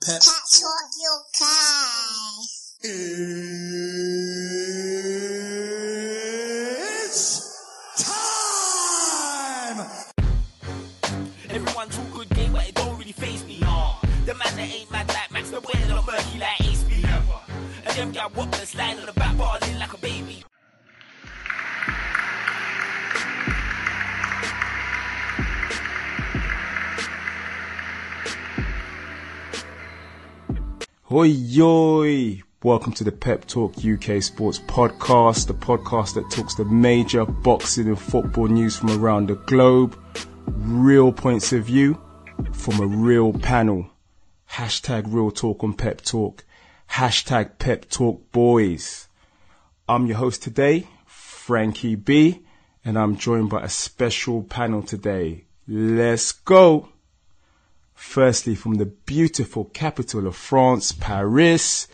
Pep Talk UK. It's time! Everyone talk good game, but it don't really faze me. Nah, the man that ain't mad like Max, the boy that not murky like Ace B. And them guy walk the slide on the back, balling like a baby. Hoi yoi! Welcome to the Pep Talk UK Sports Podcast, the podcast that talks the major boxing and football news from around the globe, real points of view from a real panel. Hashtag real talk on Pep Talk. Hashtag Pep Talk Boys. I'm your host today, Frankie B, and I'm joined by a special panel today. Let's go! Firstly, from the beautiful capital of France, Paris,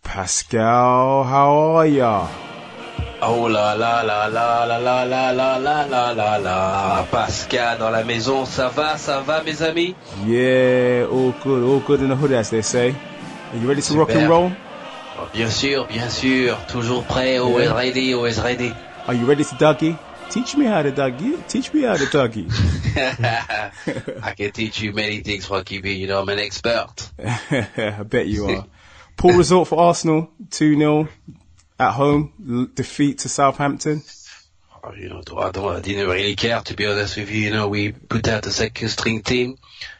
Pascal, how are ya? Oh la la la la la la la la la la la la. Pascal dans la maison, ça va mes amis? Yeah, all good in the hood as they say. Are you ready to rock and roll? Oh, bien sûr, toujours prêt, always ready. Are you ready to Dougie? Teach me how to Dougie. I can teach you many things, Frankie B. You know, I'm an expert. I bet you are. Poor result for Arsenal, 2-0 at home, defeat to Southampton. You know, I didn't really care, to be honest with you. You know, we put out a second string team,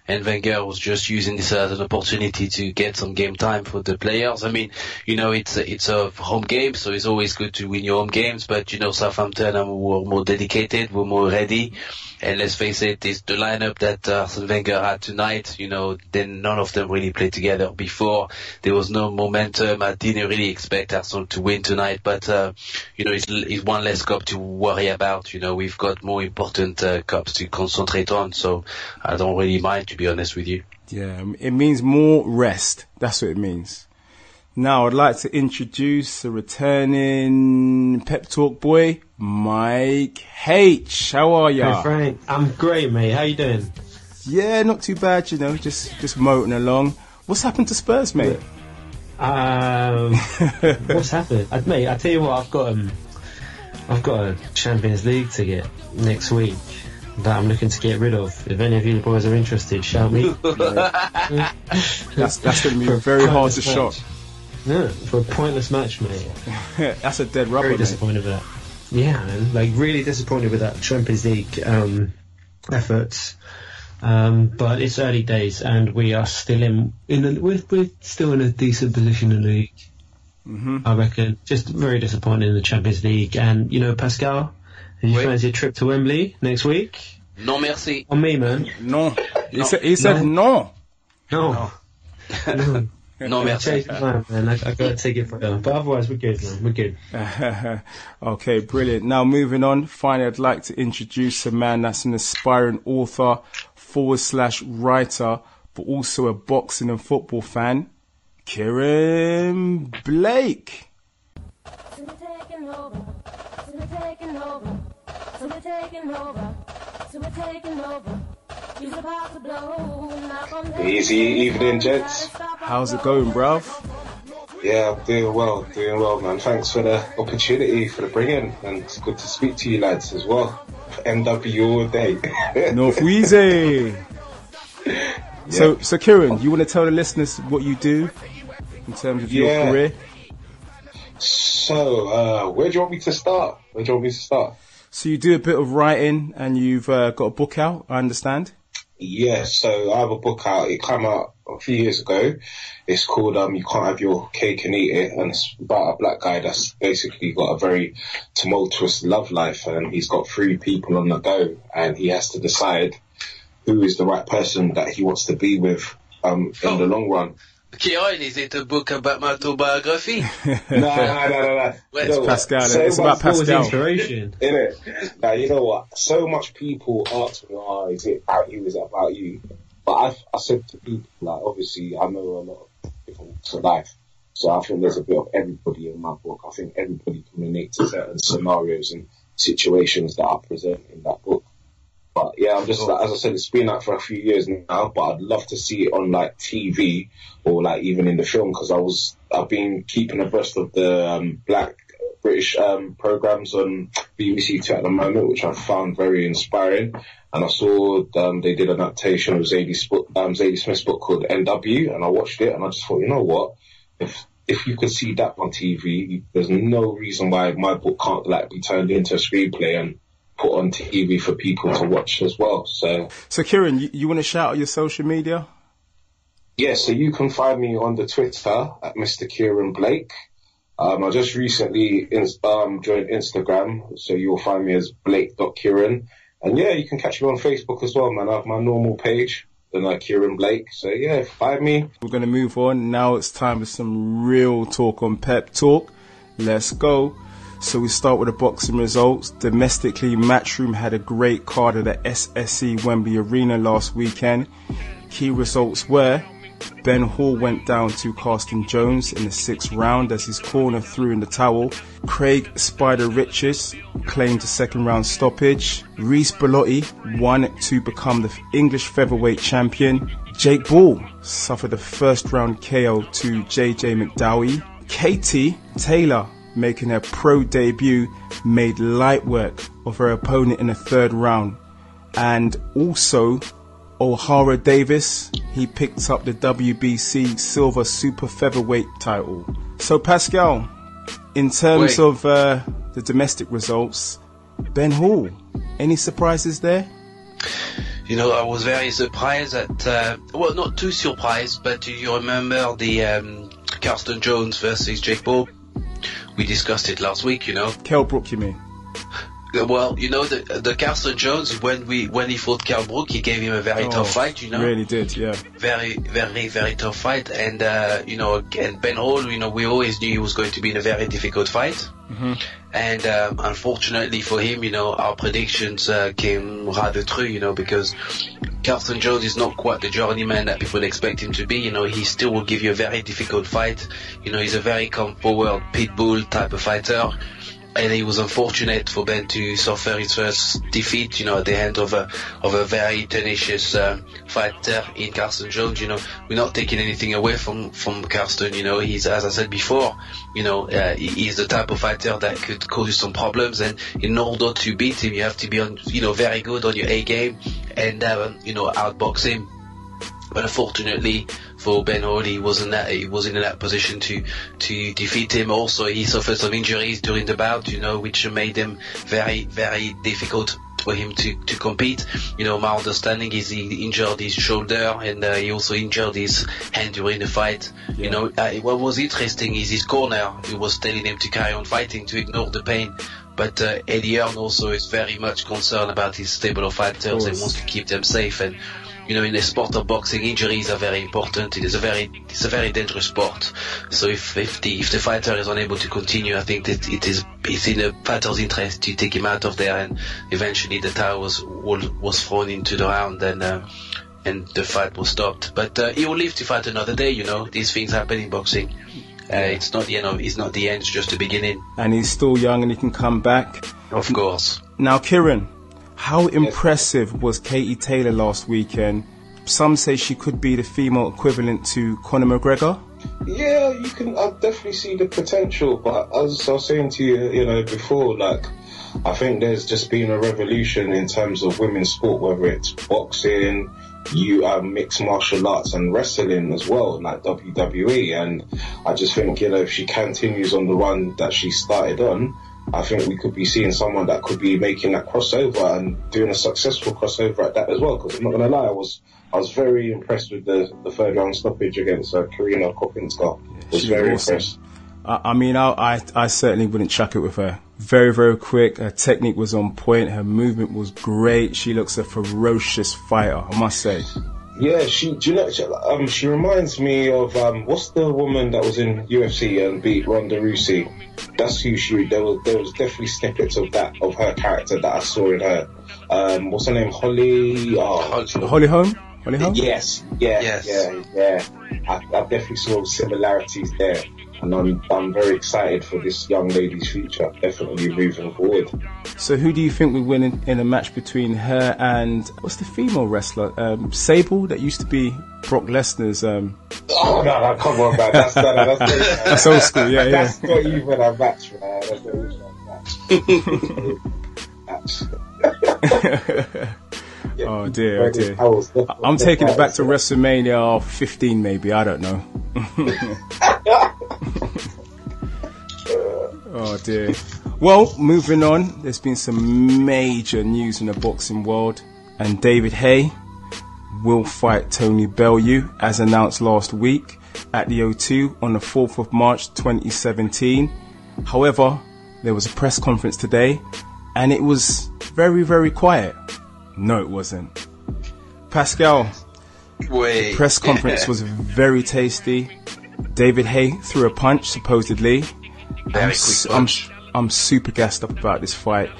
and Wenger was just using this as an opportunity to get some game time for the players. I mean, you know, it's a home game, so it's always good to win your home games, but you know, Southampton were more dedicated, were more ready, and let's face it, it's the lineup that Arsene Wenger had tonight. You know, then none of them really played together before. There was no momentum. I didn't really expect Arsenal to win tonight, but you know, it's one less cup to worry about. You know, we've got more important cups to concentrate on, so I don't really mind, to be honest with you. Yeah, it means more rest. That's what it means. Now, I'd like to introduce a returning Pep Talk boy, Mike H. How are ya? Hey Frank, I'm great, mate. How you doing? Yeah, not too bad, you know, just motoring along. What's happened to Spurs, mate? What's happened? Mate, I tell you what, I've got a Champions League ticket next week that I'm looking to get rid of. If any of you boys are interested, shout me. That's going to be very hard to shop. Yeah, for a pointless match, mate. That's a dead rubber. Very disappointed with that. Yeah, man, like really disappointed with that Champions League efforts. But it's early days, and we are still we're still in a decent position in the league. Mm-hmm. I reckon. Just very disappointed in the Champions League. And you know, Pascal, have you fancy a trip to Wembley next week? Non merci. On me, man. No. He said no. No. No merci. Man, I got to take it for them. But otherwise, we're good, man. We're good. Okay, brilliant. Now, moving on. Finally, I'd like to introduce a man that's an aspiring author / writer, but also a boxing and football fan, Kieran Bleek. Easy evening, gents. How's it going, bruv? Yeah, I'm doing well, man. Thanks for the opportunity, for the bringing, and it's good to speak to you lads as well. MW all day. North Wheezy. Yeah. So Kieran, you want to tell the listeners what you do in terms of your career? So, where do you want me to start? So you do a bit of writing, and you've got a book out, I understand? Yeah, so I have a book out. It came out a few years ago. It's called You Can't Have Your Cake and Eat It, and it's about a black guy that's basically got a very tumultuous love life, and he's got 3 people on the go, and he has to decide who is the right person that he wants to be with in the long run. Kieran, is it a book about my autobiography? No. It's Pascal. It's about Pascal. Inspiration. Innit? Now, you know what? So much people ask me, is it about you? Is it about you? But I said to people, like, obviously, I know a lot of different walks of life. So I think there's a bit of everybody in my book. I think everybody can relate to certain scenarios and situations that I present in that book. But yeah, I'm just like, as I said, it's been out for a few years now, but I'd love to see it on like TV or like even in the film, because I've been keeping abreast of the Black British programs on BBC Two at the moment, which I found very inspiring. And I saw they did an adaptation of Zadie Smith's book called NW, and I watched it and I just thought, you know what, if you could see that on TV, there's no reason why my book can't like be turned into a screenplay and put on TV for people to watch as well. So Kieran, you want to shout out your social media? Yeah, so you can find me on the Twitter at Mr. Kieran Blake. I just recently joined Instagram, so you'll find me as Blake.Kieran. And yeah, you can catch me on Facebook as well, man. I have my normal page, then Kieran Blake. So yeah, find me. We're going to move on. Now it's time for some real talk on Pep Talk. Let's go. So we start with the boxing results. Domestically, Matchroom had a great card at the SSE Wembley Arena last weekend. Key results were Ben Hall went down to Carsten Jones in the 6th round as his corner threw in the towel. Craig Spider Richards claimed a 2nd round stoppage. Reece Bellotti won to become the English featherweight champion. Jake Ball suffered a 1st round KO to JJ McDowey. Katie Taylor, making her pro debut, made light work of her opponent in the 3rd round. And also O'Hara Davis, he picked up the WBC Silver Super Featherweight title. So Pascal, in terms of the domestic results, Ben Hall, any surprises there? You know, I was very surprised at, well, not too surprised, but do you remember the Carsten Jones versus Jake Paul? We discussed it last week, you know. Kell Brook, you mean? Well, you know, the Carsten Jones, when he fought Kell Brook, he gave him a very tough fight, you know. Really did, yeah. Very, very, very tough fight. And, you know, and Ben Hall, you know, we always knew he was going to be in a very difficult fight. Mm-hmm. And, unfortunately for him, you know, our predictions came rather true, you know, because Carsten Jones is not quite the journeyman that people expect him to be. You know, he still will give you a very difficult fight. You know, he's a very come-forward pit bull type of fighter. And it was unfortunate for Ben to suffer his first defeat, you know, at the hand of a very tenacious fighter in Carsten Jones. You know, we're not taking anything away from Carsten. You know, he's, as I said before, you know, he's the type of fighter that could cause you some problems. And in order to beat him, you have to be on, you know, very good on your A game and you know, outbox him. But unfortunately for Ben Hall, he wasn't in that position to defeat him. Also, he suffered some injuries during the bout, you know, which made him very, very difficult for him to compete. You know, my understanding is he injured his shoulder and he also injured his hand during the fight. Yeah. You know, what was interesting is his corner. He was telling him to carry on fighting, to ignore the pain. But Eddie Hearn also is very much concerned about his stable of fighters and wants to keep them safe. And you know, in the sport of boxing, injuries are very important. It's a very dangerous sport. So if the fighter is unable to continue, I think that it's in the fighter's interest to take him out of there. And eventually the towel was thrown into the round and the fight was stopped. But he will live to fight another day. You know, these things happen in boxing. It's not the end. It's not the end. It's just the beginning. And he's still young, and he can come back. Of course. Now, Kieran, how impressive was Katie Taylor last weekend? Some say she could be the female equivalent to Conor McGregor. Yeah, I definitely see the potential, but as I was saying to you, you know, before, like, I think there's just been a revolution in terms of women's sport, whether it's boxing, mixed martial arts and wrestling as well, like WWE. And I just think, you know, if she continues on the run that she started on, I think we could be seeing someone that could be making that crossover and doing a successful crossover at that as well. Because I'm not going to lie, I was very impressed with the 3rd round stoppage against Karina Kopinska. I was very impressed. I mean, I certainly wouldn't chuck it with her. Very, very quick. Her technique was on point. Her movement was great. She looks a ferocious fighter, I must say. Yeah, she reminds me of what's the woman that was in UFC and beat Ronda Rousey? That's who there was definitely snippets of her character that I saw in her. What's her name? Holly Holm? Yes. I definitely saw similarities there. and I'm very excited for this young lady's future, definitely moving forward. So who do you think would win in a match between her and, what's the female wrestler? Sable, that used to be Brock Lesnar's... Oh, no, come on, man. That's old school, yeah. That's not even a match, man. That's not even a match. Yeah, oh dear. I'm taking it back to WrestleMania 15 maybe, I don't know. Oh dear. Well, moving on, there's been some major news in the boxing world, and David Haye will fight Tony Bellew as announced last week at the O2 on the 4th of March 2017. However, there was a press conference today and it was very, very quiet. No, it wasn't. Pascal, the press conference was very tasty. David Haye threw a punch, supposedly. I'm super gassed up about this fight.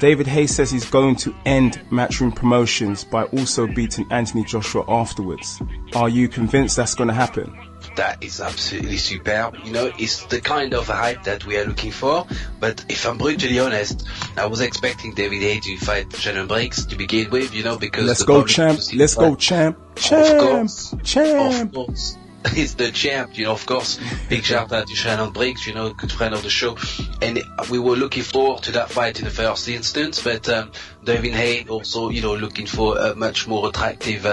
David Haye says he's going to end Matchroom Promotions by also beating Anthony Joshua afterwards. Are you convinced that's going to happen? That is absolutely superb. You know, it's the kind of hype that we are looking for. But if I'm brutally honest, I was expecting David Haye to fight Shannon Briggs to begin with, you know, because... Let's go, champ. Let's go, champ. Champ. Of course. He's the champ, you know, of course. Big shout out to Shannon Briggs, you know, good friend of the show. And we were looking forward to that fight in the first instance, but David Haye also, you know, looking for a much more attractive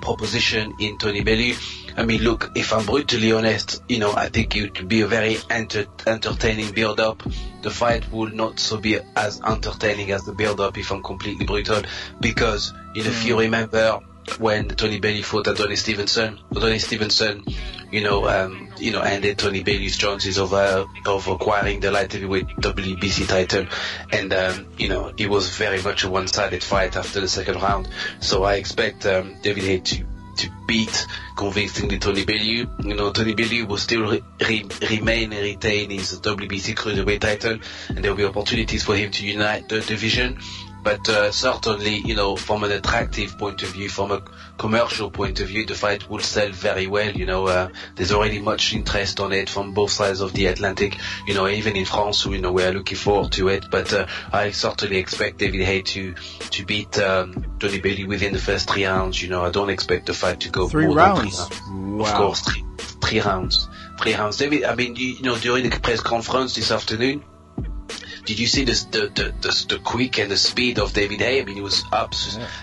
proposition in Tony Bellew. I mean, look, if I'm brutally honest, you know, I think it would be a very entertaining build-up. The fight will not so be as entertaining as the build-up, if I'm completely brutal, because, you know, if you remember when Tony Bellew fought Adonis Stevenson, you know, ended Tony Bellew's chances of acquiring the light heavyweight WBC title, and you know, it was very much a one-sided fight after the second round. So I expect David Haye to beat convincingly Tony Bellew. You know, Tony Bellew will still remain and retain his WBC cruiserweight title, and there will be opportunities for him to unite the division. But certainly, you know, from an attractive point of view, from a commercial point of view, the fight will sell very well. You know, there's already much interest on it from both sides of the Atlantic. You know, even in France, you know, we are looking forward to it. But I certainly expect David Haye to beat Tony Bellew within the first 3 rounds. You know, I don't expect the fight to go more than 3 rounds. Wow. Of course, three rounds. David, I mean, you know, during the press conference this afternoon, did you see the quick and the speed of David Haye? I mean, it was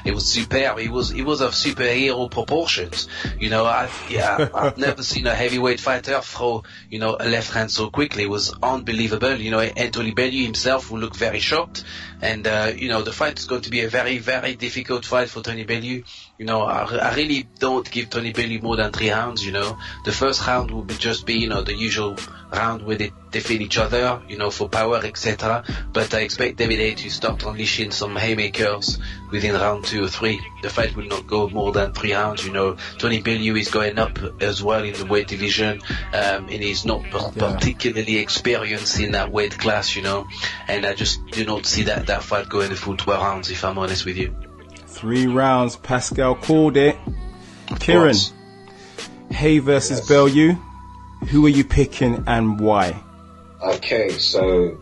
it was superb. It was of superhero proportions. You know, I've never seen a heavyweight fighter throw, you know, a left hand so quickly. It was unbelievable. You know, Anthony Bellew himself will look very shocked. And, you know, the fight is going to be a very, very difficult fight for Tony Bellew. You know, I really don't give Tony Bellew more than 3 rounds, you know. The first round will just be, you know, the usual round where they defeat each other, you know, for power, etc. But I expect David Haye to start unleashing some haymakers within round 2 or 3. The fight will not go more than 3 rounds, you know. Tony Bellew is going up as well in the weight division, and he's not particularly experienced in that weight class, you know. And I just do not see that fight going the full 12 rounds, if I'm honest with you. 3 rounds, Pascal called it. Kieran, Haye versus Bellew. Who are you picking and why? Okay, so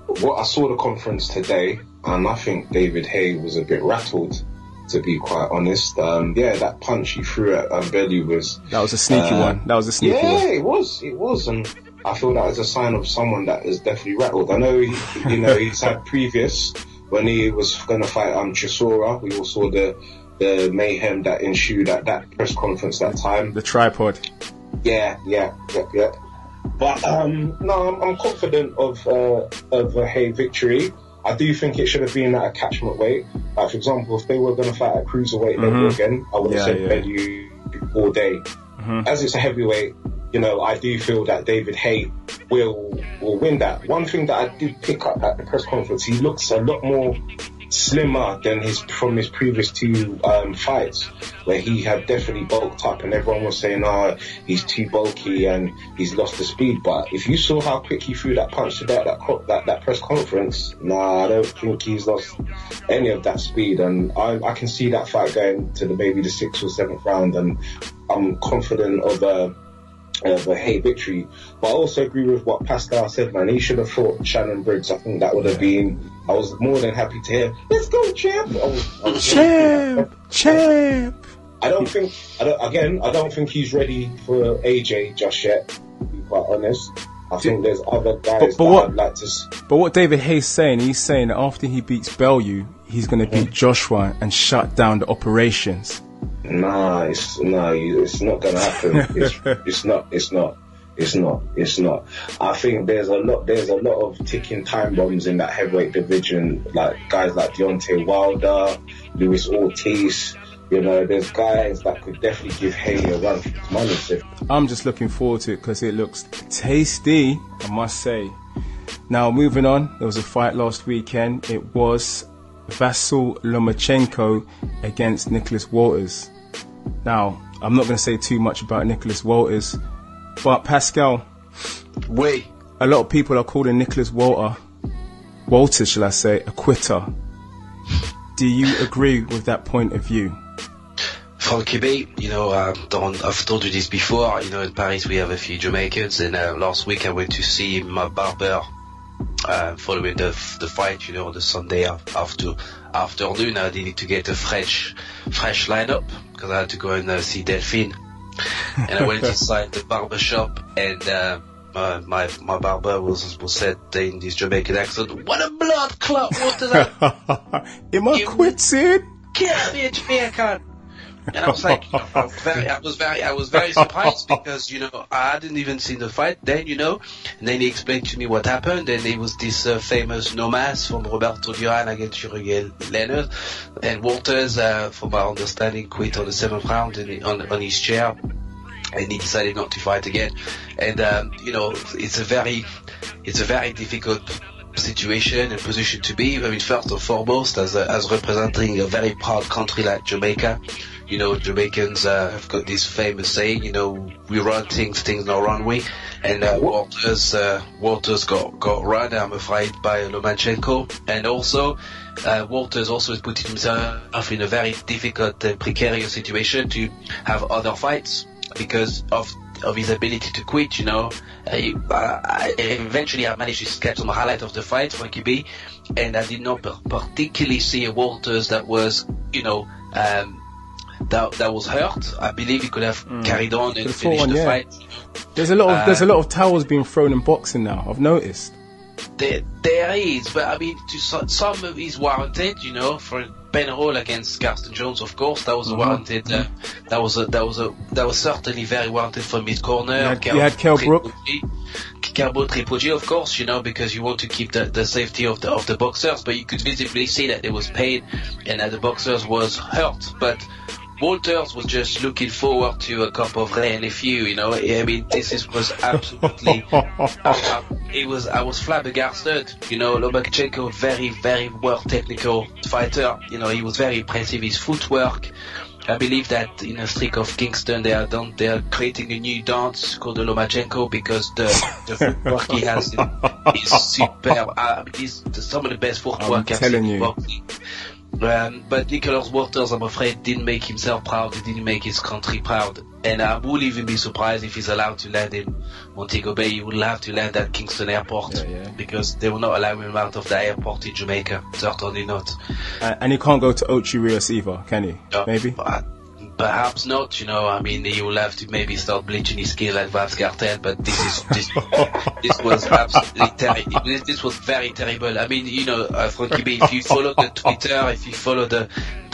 I saw the conference today, and I think David Haye was a bit rattled, to be quite honest. That punch he threw at Bellew was... That was a sneaky one. Yeah, it was. And I feel that is a sign of someone that is definitely rattled. I know, he's had previous, when he was going to fight Chisora, we all saw the mayhem that ensued at that press conference that time. The tripod. Yeah. But no, I'm confident of a Haye victory. I do think it should have been at a catchment weight. Like, for example, if they were going to fight at cruiserweight level again, I would have said Bellew all day. As it's a heavyweight, you know, I do feel that David Haye will win that. One thing that I did pick up at the press conference, he looks a lot more slimmer than from his previous 2 fights, where he had definitely bulked up, and everyone was saying, he's too bulky and he's lost the speed. But if you saw how quick he threw that punch today at that press conference, I don't think he's lost any of that speed. And I can see that fight going to maybe the 6th or 7th round, and I'm confident of Hay victory. But I also agree with what Pascal said, man. He should have fought Shannon Briggs. I think that would have been. I was more than happy to hear. Let's go, champ! Champ! I don't think he's ready for AJ just yet, to be quite honest. I think there's other guys I'd like to... But what David Hayes saying, he's saying that after he beats Bellew, he's going to beat Joshua and shut down the operations. Nah, it's not going to happen. It's not. I think there's a lot of ticking time bombs in that heavyweight division, like guys like Deontay Wilder, Luis Ortiz. You know, there's guys that could definitely give Hay a run for his money. I'm just looking forward to it because it looks tasty, I must say. Now, moving on, there was a fight last weekend. It was Vasyl Lomachenko against Nicholas Walters. Now, I'm not going to say too much about Nicholas Walters, but Pascal, a lot of people are calling Nicholas Walters, shall I say, a quitter. Do you agree with that point of view? Frankie B, you know, I've told you this before, you know, in Paris we have a few Jamaicans, and last week I went to see my barber following the fight, you know, the Sunday afternoon. I needed to get a fresh lineup because I had to go and see Delphine. And I went inside the barber shop, and my barber was said in this Jamaican accent, "What a blood clot! What is that? Am I quitting? Get me a Jamaican." And I was like, I was very surprised because, you know, I hadn't even seen the fight then, you know. And then he explained to me what happened, and it was this famous nomas from Roberto Duran against Uriel Leonard. And Walters, from my understanding, quit on the 7th round on his chair, and he decided not to fight again. And you know, it's a very difficult situation and position to be. I mean, first and foremost, as representing a very proud country like Jamaica. You know, Jamaicans have got this famous saying, you know, we run things don't run we. And Walters got run, I'm afraid, by Lomachenko. And also, Walters also is putting himself in a very difficult and precarious situation to have other fights because of his ability to quit, you know. Eventually I managed to catch some highlight of the fight, Frankie B, and I did not particularly see a Walters that was, you know, that was hurt. I believe he could have carried on and finished the fight. There's a lot of towels being thrown in boxing now, I've noticed. There is, but I mean, some is warranted, you know. For Ben Hall against Carsten Jones, of course, that was warranted. That was certainly very warranted from his corner. You had Kell Brook. Kerbo Tripogi, of course, you know, because you want to keep the safety of the boxers, but you could visibly see that there was pain and that the boxers was hurt. But Walters was just looking forward to a cup of Ray and a few, you know. I mean, was absolutely. I was flabbergasted, you know. Lomachenko, very, very well technical fighter. You know, he was very impressive. His footwork. I believe that in a streak of Kingston, they are creating a new dance called the Lomachenko because the footwork he has is superb. He's some of the best footwork I've seen in boxing. But Nicholas Walters, I'm afraid, didn't make himself proud. He didn't make his country proud. And I would even be surprised if he's allowed to land in Montego Bay. He would have to land at Kingston Airport because they will not allow him out of the airport in Jamaica. Certainly not. And he can't go to Ocho Rios either, can he? Maybe? Perhaps not, you know. I mean, he will have to maybe start bleaching his skin like Vance Cartel, but this was absolutely terrible. This was very terrible. I mean, you know, Frankie B, if you follow the Twitter, if you follow the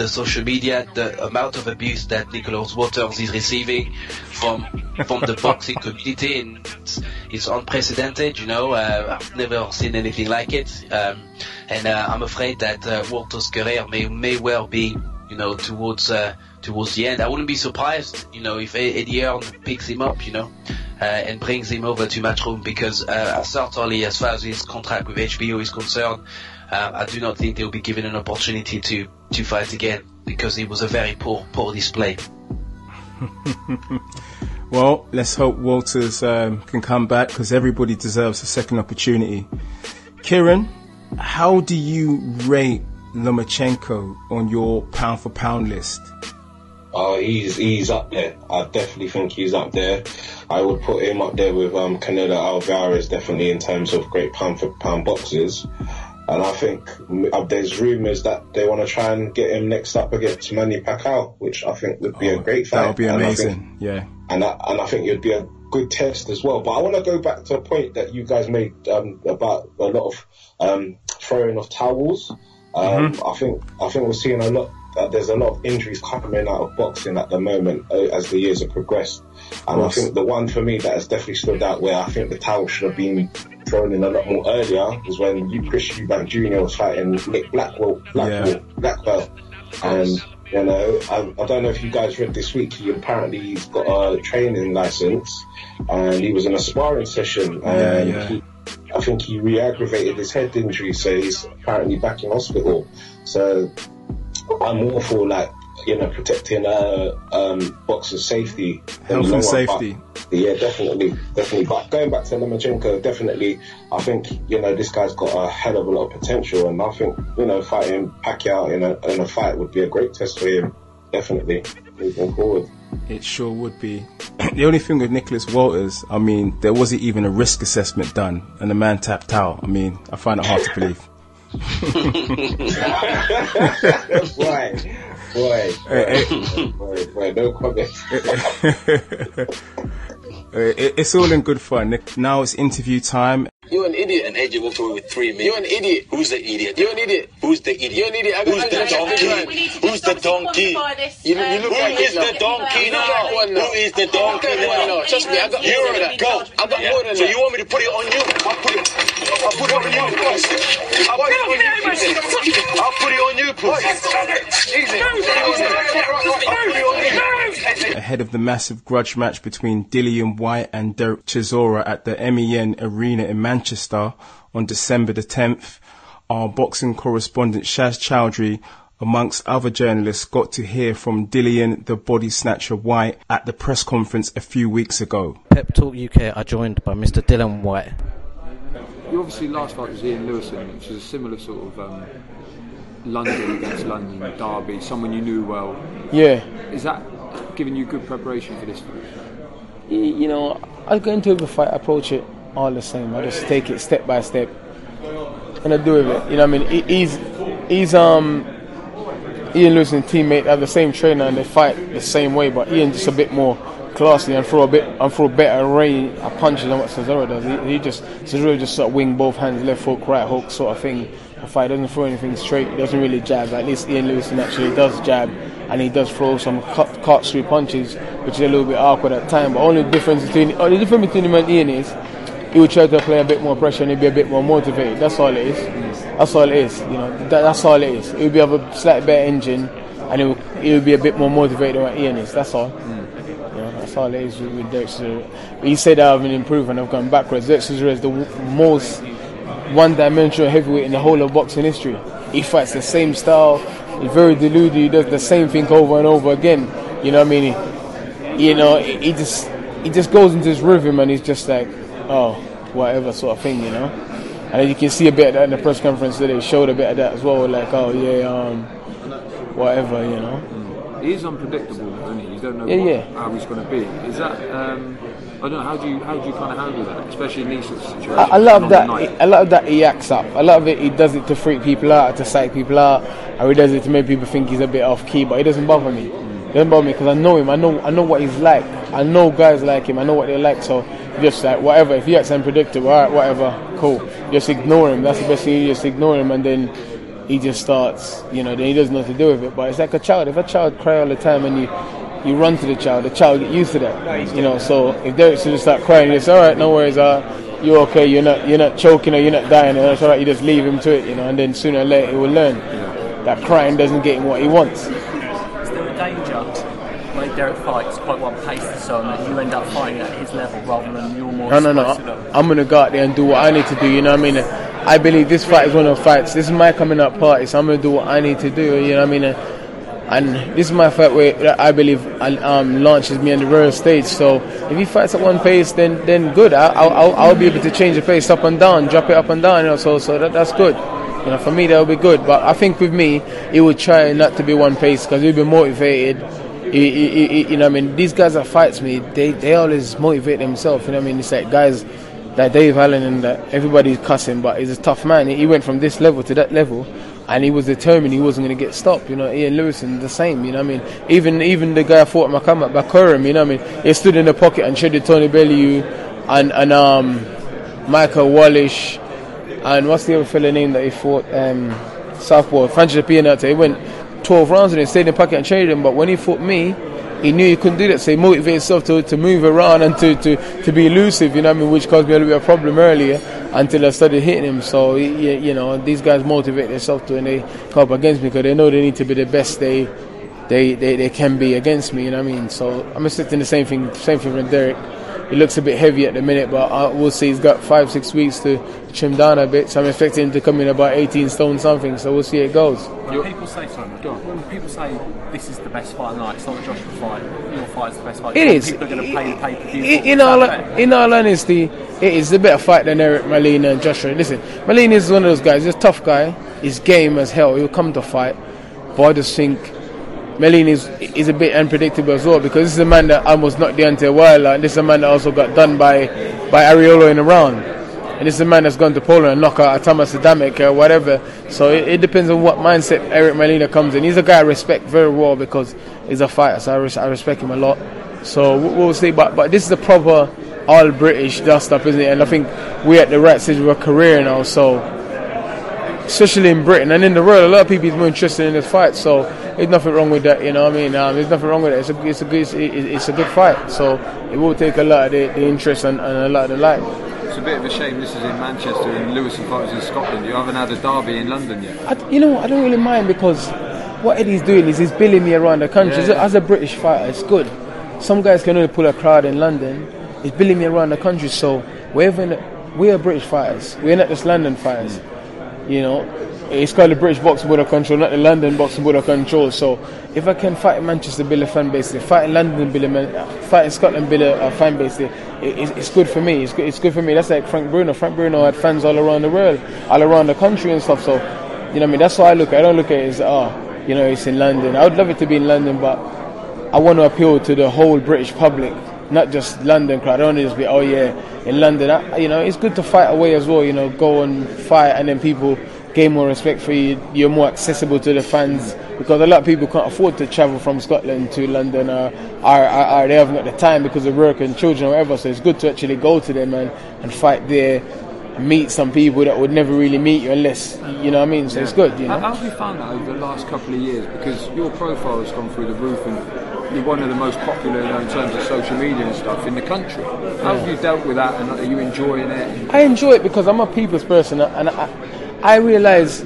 social media, the amount of abuse that Nicholas Walters is receiving from the boxing community, and it's unprecedented, you know. I've never seen anything like it. And I'm afraid that Walters' career may well be, you know, towards the end. I wouldn't be surprised, you know, if Eddie Hearn picks him up, you know, and brings him over to Matchroom because certainly as far as his contract with HBO is concerned, I do not think they'll be given an opportunity to fight again because it was a very poor display. Well, let's hope Walters can come back because everybody deserves a second opportunity. Kieran, how do you rate Lomachenko on your pound for pound list? Oh, he's up there. I definitely think he's up there. I would put him up there with Canelo Alvarez, definitely, in terms of great pound for pound boxers. And I think there's rumours that they want to try and get him next up against Manny Pacquiao, which I think would be a great fight. That would be amazing. And I think it'd be a good test as well. But I want to go back to a point that you guys made about a lot of throwing of towels. I think we're seeing a lot. There's a lot of injuries coming out of boxing at the moment as the years have progressed. And I think the one for me that has definitely stood out, where I think the towel should have been thrown in a lot more earlier, was when Chris Eubank Jr. was fighting Nick Blackwell. And you know, I don't know if you guys read this week, he's got a training license, and he was in a sparring session, and I think he re-aggravated his head injury, so he's apparently back in hospital. So I'm all for, like, you know, protecting boxers' safety, health and safety. Yeah, definitely. But going back to Lomachenko, definitely, I think, you know, this guy's got a hell of a lot of potential, and I think, you know, fighting Pacquiao in a fight would be a great test for him, definitely, moving forward. It sure would be. The only thing with Nicholas Walters, I mean, there wasn't even a risk assessment done, and the man tapped out. I mean, I find it hard to believe. Boy, no comment. It's all in good fun. Now it's interview time. You're an idiot. And AJ walked away with 3 million. You're an idiot. Who's the idiot? You're an idiot. Who's the idiot? You're an idiot. Who's the donkey? Who's the donkey? You look like Who is the donkey now? Who is the donkey now? Trust me, I got more than that. Go. I got more than that. So you want me to put it on you? I'll put it on you, puss. I'll put it on you, puss. Easy. I'll put it on you. Ahead of the massive grudge match between Dillian, Whyte and Derreck Chisora at the MEN Arena in Manchester on December the 10th, our boxing correspondent Shaz Chowdhury, amongst other journalists, got to hear from Dillian the body snatcher Whyte at the press conference a few weeks ago. Pep Talk UK are joined by Mr. Dillian Whyte. Your obviously last fight was Ian Lewison, which is a similar sort of London against London derby, someone you knew well. Yeah. Is that giving you good preparation for this fight? You know, I go into the fight, I approach it all the same. I just take it step by step, and I do with it. You know what I mean? He's Ian Lewison's teammate, have the same trainer, and they fight the same way. But Ian just a bit more classy and throw a better array of punches than what Chisora does. Chisora just sort of wing both hands, left hook, right hook, sort of thing. The fight doesn't throw anything straight. He doesn't really jab. At least Ian Lewison actually does jab, and he does throw some cut through punches, which is a little bit awkward at times. But the difference between him and Ian is he would try to play a bit more pressure and he'd be a bit more motivated. That's all it is. That's all it is. You know, that's all it is. He would have a slightly better engine, and he would be a bit more motivated than what Ian is. That's all. You know, that's all it is with Derreck Chisora. He said I've been improving, I've gone backwards. Derreck Chisora is the most one-dimensional heavyweight in the whole of boxing history. He fights the same style. He's very deluded. He does the same thing over and over again. You know what I mean? He just goes into his rhythm, and he's just like, oh, whatever sort of thing, you know. And you can see a bit of that in the press conference today. They showed a bit of that as well, like, oh yeah, whatever, you know. He is unpredictable, isn't he? You don't know how he's going to be. Is that I don't know, how do you kind of handle that, especially in these sorts of situations? A lot of that he acts up. A lot of it he does it to freak people out, to psych people out, or he does it to make people think he's a bit off key. But it doesn't bother me. It doesn't bother me because I know him. I know what he's like. I know guys like him. I know what they're like. So just like whatever. If he acts unpredictable, alright, whatever, cool. Just ignore him. That's the best thing. You just ignore him, and then he just starts. You know, then he doesn't know what to do with it. But it's like a child. If a child cry all the time and you run to the child get used to that. You know, so if Derreck should just start crying, you say, alright, no worries, you're okay, you're not choking or you're not dying, and that's alright, you just leave him to it, you know, and then sooner or later he will learn that crying doesn't get him what he wants. Is there a danger when Derreck fights quite one pace to so that you end up fighting at his level rather than you're more No, I'm gonna go out there and do what I need to do, you know what I mean? I believe this fight is one of the fights. This is my coming up party, so I'm gonna do what I need to do, you know what I mean? And this is my fight where I believe launches me on the real stage. So if he fights at one pace, then good. I'll be able to change the pace up and down, drop it up and down. You know, so that's good. You know, for me that will be good. But I think with me, he would try not to be one pace because he'll be motivated. You know what I mean? These guys that fights me, they always motivate themselves. You know what I mean? It's like guys like Dave Allen and everybody's cussing, but he's a tough man. He went from this level to that level, and he was determined he wasn't going to get stopped. You know, Ian Lewison the same. You know what I mean? Even the guy I fought at Makama, Bakurum, you know what I mean? He stood in the pocket and shredded Tony Bellew and Michael Wallish, and what's the other fella name that he fought? Southpaw, Francis Pianata. He went 12 rounds and he stayed in the pocket and traded him, but when he fought me, he knew he couldn't do that, so he motivated himself to move around and to be elusive, you know what I mean, which caused me a little bit of a problem earlier until I started hitting him. So, you know, these guys motivate themselves to, and they come up against me because they know they need to be the best they can be against me, you know what I mean. So I'm expecting the same thing from Derreck. He looks a bit heavy at the minute, but we'll see. He's got 5-6 weeks to trim down a bit, so I'm expecting him to come in about 18 stone something, so we'll see how it goes. When people say when people say this is the best fight of the night, it's not the Joshua fight, your fight is the best fight. It is. People are going to pay the pay-per-view. In all honesty, it is a better fight than Eric Molina and Joshua. Listen, Molina is one of those guys. He's a tough guy. He's game as hell. He'll come to fight, but I just think Molina is a bit unpredictable as well, because this is a man that almost knocked Deontay a while, and this is a man that also got done by Ariolo in a round. And this is a man that's gone to Poland and knock out Thomas Adamek or whatever. So it depends on what mindset Eric Molina comes in. He's a guy I respect very well because he's a fighter, so I respect him a lot. So we'll see. But this is a proper all-British dust-up, isn't it? And I think we're at the right stage of our career now. So, especially in Britain and in the world, a lot of people are more interested in this fight. So there's nothing wrong with that, you know what I mean? There's nothing wrong with it. It's a good fight. So it will take a lot of the interest and a lot of the light. It's a bit of a shame this is in Manchester and Lewison fights in Scotland. You haven't had a derby in London yet. I don't really mind, because what Eddie's doing is he's billing me around the country. Yeah. As a British fighter, it's good. Some guys can only pull a crowd in London. He's billing me around the country, so we're British fighters. We're not just London fighters. You know, it's called the British Boxing Board of Control, not the London Boxing Board of Control. So if I can fight in Manchester, build a fan base there, fight in London, fight in Scotland, build a fan base there, it's good for me. It's good for me. That's like Frank Bruno. Frank Bruno had fans all around the world, all around the country and stuff. So, you know what I mean? That's how I look at it. I don't look at it as, you know, it's in London. I would love it to be in London, but I want to appeal to the whole British public, not just London crowd. I don't want to just be, in London. You know, it's good to fight away as well, you know, go and fight, and then people gain more respect for you. You're more accessible to the fans, because a lot of people can't afford to travel from Scotland to London, or they haven't got the time because of work and children or whatever. So it's good to actually go to them and fight there, and meet some people that would never really meet you unless, you know what I mean. So it's good, you know. How have you found that over the last couple of years? Because your profile has gone through the roof, and you're one of the most popular in terms of social media and stuff in the country. How have you dealt with that, and are you enjoying it? I enjoy it because I'm a people's person, and I realise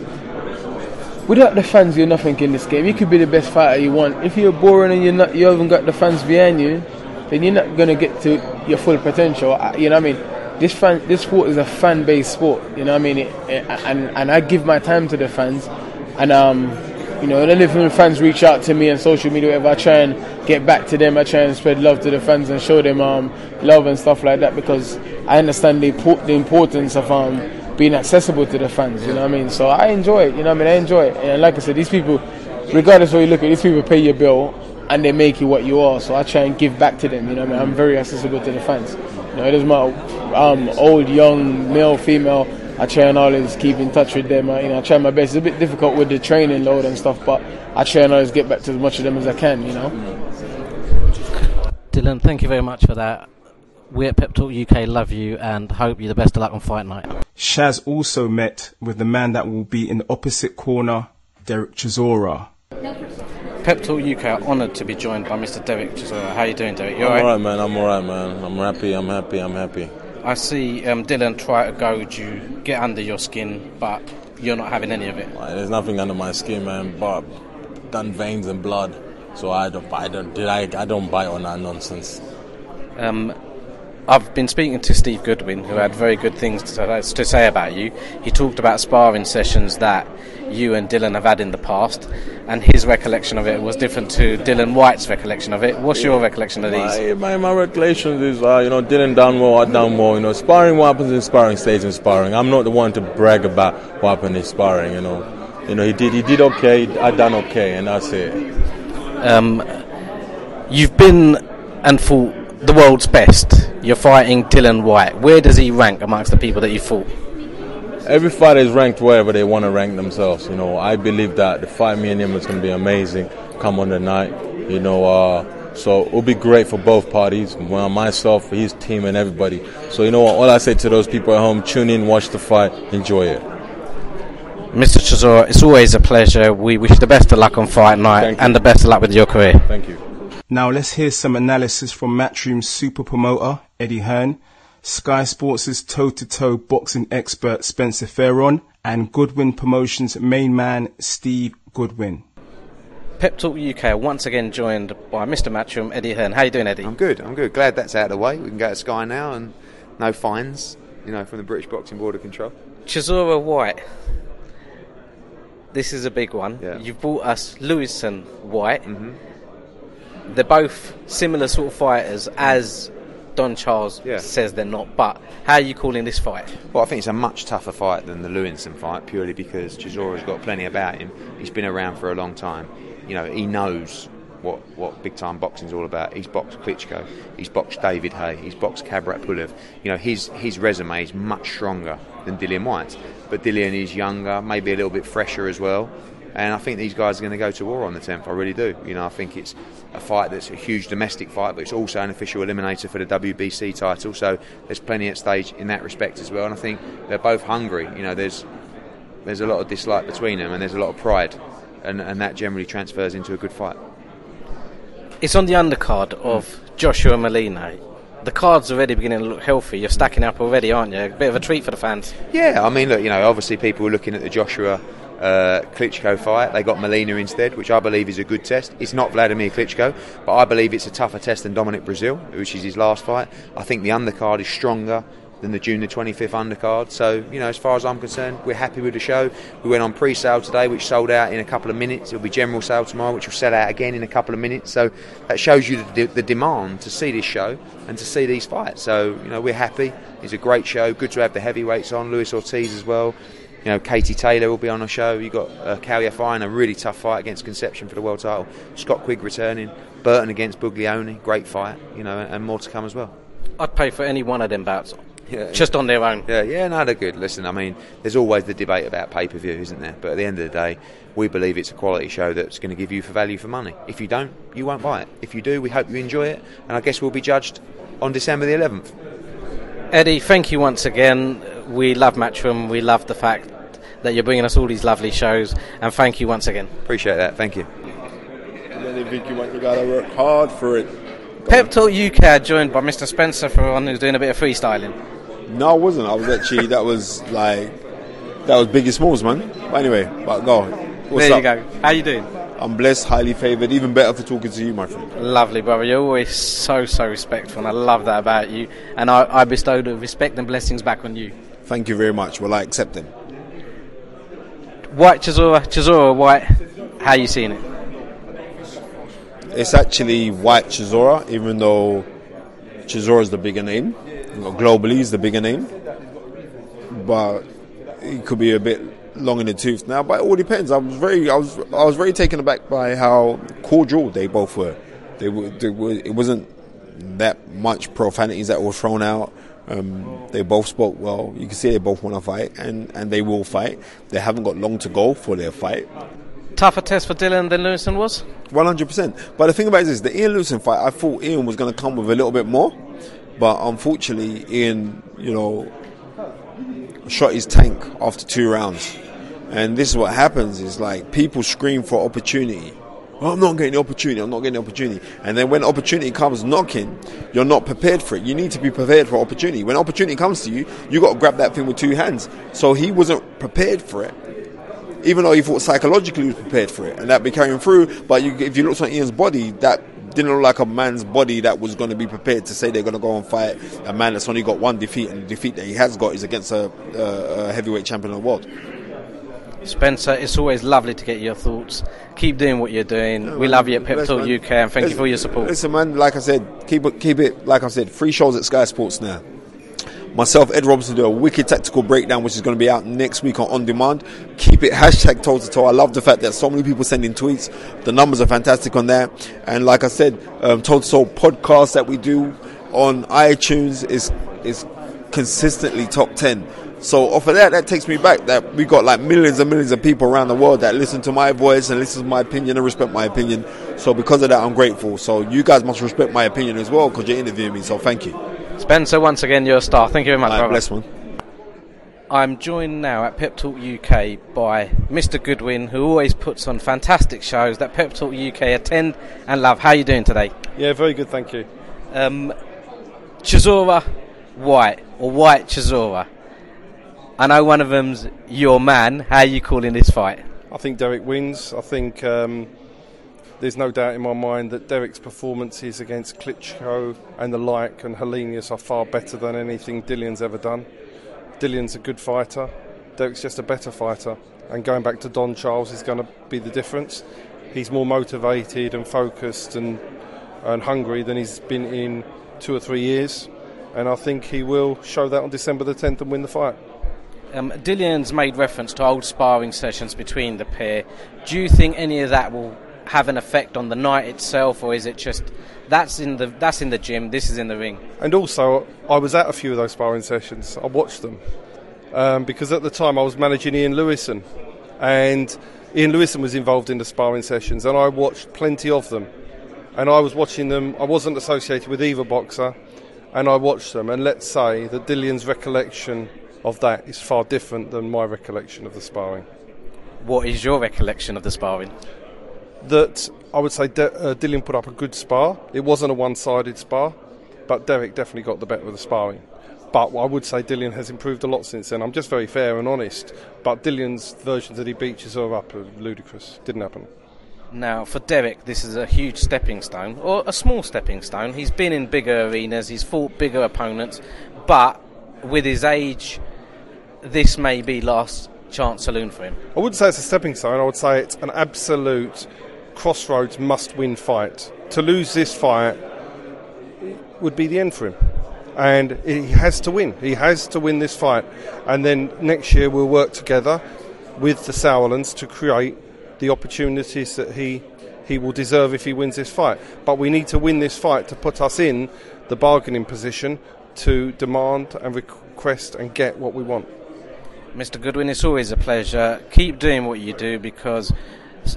without the fans you're nothing in this game. You could be the best fighter you want. If you're boring and you haven't got the fans behind you, then you're not going to get to your full potential. You know what I mean? This sport is a fan-based sport. You know what I mean? And I give my time to the fans, and you know, and then if the fans reach out to me on social media, whatever, I try and get back to them. I try and spread love to the fans and show them love and stuff like that, because I understand the importance of being accessible to the fans, you know what I mean? So I enjoy it, you know what I mean? I enjoy it. And like I said, these people, regardless of what you look at, these people pay your bill and they make you what you are. So I try and give back to them, you know what I mean? I'm very accessible to the fans. You know, it doesn't matter, old, young, male, female, I try and always keep in touch with them. You know, I try my best. It's a bit difficult with the training load and stuff, but I try and always get back to as much of them as I can, you know? Dylan, thank you very much for that. We at Pep Talk UK love you and hope you the best of luck on fight night. Shaz also met with the man that will be in the opposite corner, Derreck Chisora. Pep Talk UK are honoured to be joined by Mr. Derreck Chisora. How are you doing, Derreck? You alright? I'm alright, man. I'm happy. I see Dylan try to goad you, get under your skin, but you're not having any of it. There's nothing under my skin, man, but done veins and blood. So I don't bite on that nonsense. I've been speaking to Steve Goodwin, who had very good things to say about you. He talked about sparring sessions that you and Dylan have had in the past, and his recollection of it was different to Dylan Whyte's recollection of it. What's your recollection of these? My recollection is, Dylan done well, I done well. You know, sparring, what happens in sparring stays in sparring. I'm not the one to brag about what happened in sparring. You know, he did okay, I done okay, and that's it. You've been and fought the world's best. You're fighting Dillian Whyte. Where does he rank amongst the people that you fought? Every fighter is ranked wherever they want to rank themselves. You know, I believe that the fight me and him is going to be amazing come on the night. You know, so it'll be great for both parties, myself, his team, and everybody. So you know what? All I say to those people at home: tune in, watch the fight, enjoy it. Mr. Chisora, it's always a pleasure. We wish you the best of luck on fight night and the best of luck with your career. Thank you. Now let's hear some analysis from Matchroom's super promoter, Eddie Hearn, Sky Sports' toe-to-toe boxing expert, Spencer Fearon, and Goodwin Promotions' main man, Steve Goodwin. Pep Talk UK once again joined by Mr. Matchroom, Eddie Hearn. How you doing, Eddie? I'm good. Glad that's out of the way. We can go to Sky now and no fines, you know, from the British Boxing Board of Control. Chisora Whyte. This is a big one. Yeah. You've brought us Lewis and Whyte. Mm-hmm. They're both similar sort of fighters, as Don Charles says they're not. But how are you calling this fight? Well, I think it's a much tougher fight than the Lewinson fight, purely because Chisora's got plenty about him. He's been around for a long time. You know, he knows what big time boxing's all about. He's boxed Klitschko, he's boxed David Haye, he's boxed Kabrat Pulev. You know, his resume is much stronger than Dillian Whyte's. But Dillian is younger, maybe a little bit fresher as well. And I think these guys are going to go to war on the 10th. I really do. You know, I think it's a fight that's a huge domestic fight, but it's also an official eliminator for the WBC title. So there's plenty at stage in that respect as well. And I think they're both hungry. You know, there's a lot of dislike between them, and there's a lot of pride, and that generally transfers into a good fight. It's on the undercard of Joshua Molina. The card's already beginning to look healthy. You're stacking up already, aren't you? A bit of a treat for the fans. Yeah, I mean, look, you know, obviously people were looking at the Joshua Klitschko fight. They got Molina instead, which I believe is a good test. It's not Vladimir Klitschko, but I believe it's a tougher test than Dominic Brazil, which is his last fight. I think the undercard is stronger than the June the 25th undercard. So, you know, as far as I'm concerned, we're happy with the show. We went on pre-sale today, which sold out in a couple of minutes. It'll be general sale tomorrow, which will sell out again in a couple of minutes. So that shows you the demand to see this show and to see these fights. So, you know, we're happy. It's a great show. Good to have the heavyweights on. Luis Ortiz as well. You know, Katie Taylor will be on the show. You've got Kalia Fine, a really tough fight against Conception for the world title. Scott Quigg returning. Burton against Buglioni, great fight. You know, and more to come as well. I'd pay for any one of them bouts. Yeah, just on their own. Yeah, no, they're good. Listen, I mean, there's always the debate about pay-per-view, isn't there? But at the end of the day, we believe it's a quality show that's going to give you for value for money. If you don't, you won't buy it. If you do, we hope you enjoy it. And I guess we'll be judged on December the 11th. Eddie, thank you once again. We love Matchroom. We love the fact that you're bringing us all these lovely shows. And thank you once again. Appreciate that. Thank you. And then you got to work hard for it. Pep Talk UK joined by Mr. Spencer Fearon, who's doing a bit of freestyling. No, I wasn't. I was actually, that was Biggie Smalls, man. But anyway, go. What's there up? You go. How you doing? I'm blessed, highly favoured, even better for talking to you, my friend. Lovely, brother. You're always so respectful, and I love that about you. And I bestow the respect and blessings back on you. Thank you very much. Well, I accept them. Whyte Chisora Whyte, how are you seeing it? It's actually Whyte Chisora, even though Chisora is the bigger name. Globally is the bigger name. But it could be a bit long in the tooth now, but it all depends. I was very taken aback by how cordial they both were. They were it wasn't that much profanities that were thrown out. They both spoke well. You can see they both want to fight, and they will fight. They haven't got long to go for their fight. Tougher test for Dillian than Lewison was? 100%. But the thing about it is, the Ian Lewison fight, I thought Ian was going to come with a little bit more, but unfortunately Ian, shot his tank after 2 rounds. And this is what happens, is like people scream for opportunity. Oh, I'm not getting the opportunity. And then when opportunity comes knocking, you're not prepared for it. You need to be prepared for opportunity. When opportunity comes to you, you got to grab that thing with 2 hands. So he wasn't prepared for it, even though he thought psychologically he was prepared for it, and that be carrying through. But if you looked at Ian's body, that didn't look like a man's body that was going to be prepared to say they're going to go and fight a man that's only got 1 defeat, and the defeat that he has got is against a heavyweight champion of the world. Spencer, it's always lovely to get your thoughts. Keep doing what you're doing. We love you at Pep Talk UK, and thank you for your support. Listen, man, like I said, keep it. Like I said, 3 shows at Sky Sports now. Myself, Ed Robinson, do a wicked tactical breakdown, which is going to be out next week on demand. Keep it hashtag toe to toe. I love the fact that so many people send in tweets. The numbers are fantastic on there. And like I said, toe to toe podcast that we do on iTunes is consistently top 10. So off of that takes me back that we got like millions and millions of people around the world that listen to my voice and listen to my opinion and respect my opinion. So because of that, I'm grateful. So you guys must respect my opinion as well because you're interviewing me. So thank you. Spencer, once again, you're a star. Thank you very much, brother. Bless, man. I'm joined now at Pep Talk UK by Mr. Goodwin, who always puts on fantastic shows that Pep Talk UK attend and love. How are you doing today? Yeah, very good, thank you. Chisora, Whyte, or Whyte Chisora. I know one of them's your man. How are you calling this fight? I think Derreck wins. I think there's no doubt in my mind that Derreck's performances against Klitschko and the like and Helenius are far better than anything Dillian's ever done. Dillian's a good fighter. Derreck's just a better fighter. And going back to Don Charles is going to be the difference. He's more motivated and focused and hungry than he's been in 2 or 3 years. And I think he will show that on December the 10th and win the fight. Dillian's made reference to old sparring sessions between the pair. Do you think any of that will have an effect on the night itself, or is it just that's in the gym, this is in the ring? And also, I was at a few of those sparring sessions. I watched them because at the time I was managing Ian Lewison, and Ian Lewison was involved in the sparring sessions, and I watched plenty of them. And I was watching them. I wasn't associated with either boxer, and I watched them. And let's say that Dillian's recollection of that is far different than my recollection of the sparring. What is your recollection of the sparring? That I would say Dillian put up a good spar. It wasn't a one-sided spar, but Derreck definitely got the better of the sparring. But I would say Dillian has improved a lot since then. I'm just very fair and honest. But Dillian's versions that he beat Chisora up are ludicrous. Didn't happen. Now, for Derreck, this is a huge stepping stone, or a small stepping stone. He's been in bigger arenas, he's fought bigger opponents, but with his age, this may be last chance saloon for him. I wouldn't say it's a stepping stone. I would say it's an absolute crossroads must-win fight. To lose this fight would be the end for him. And he has to win. He has to win this fight. And then next year we'll work together with the Sauerlands to create the opportunities that he will deserve if he wins this fight. But we need to win this fight to put us in the bargaining position to demand and request and get what we want. Mr. Goodwin, it's always a pleasure. Keep doing what you do, because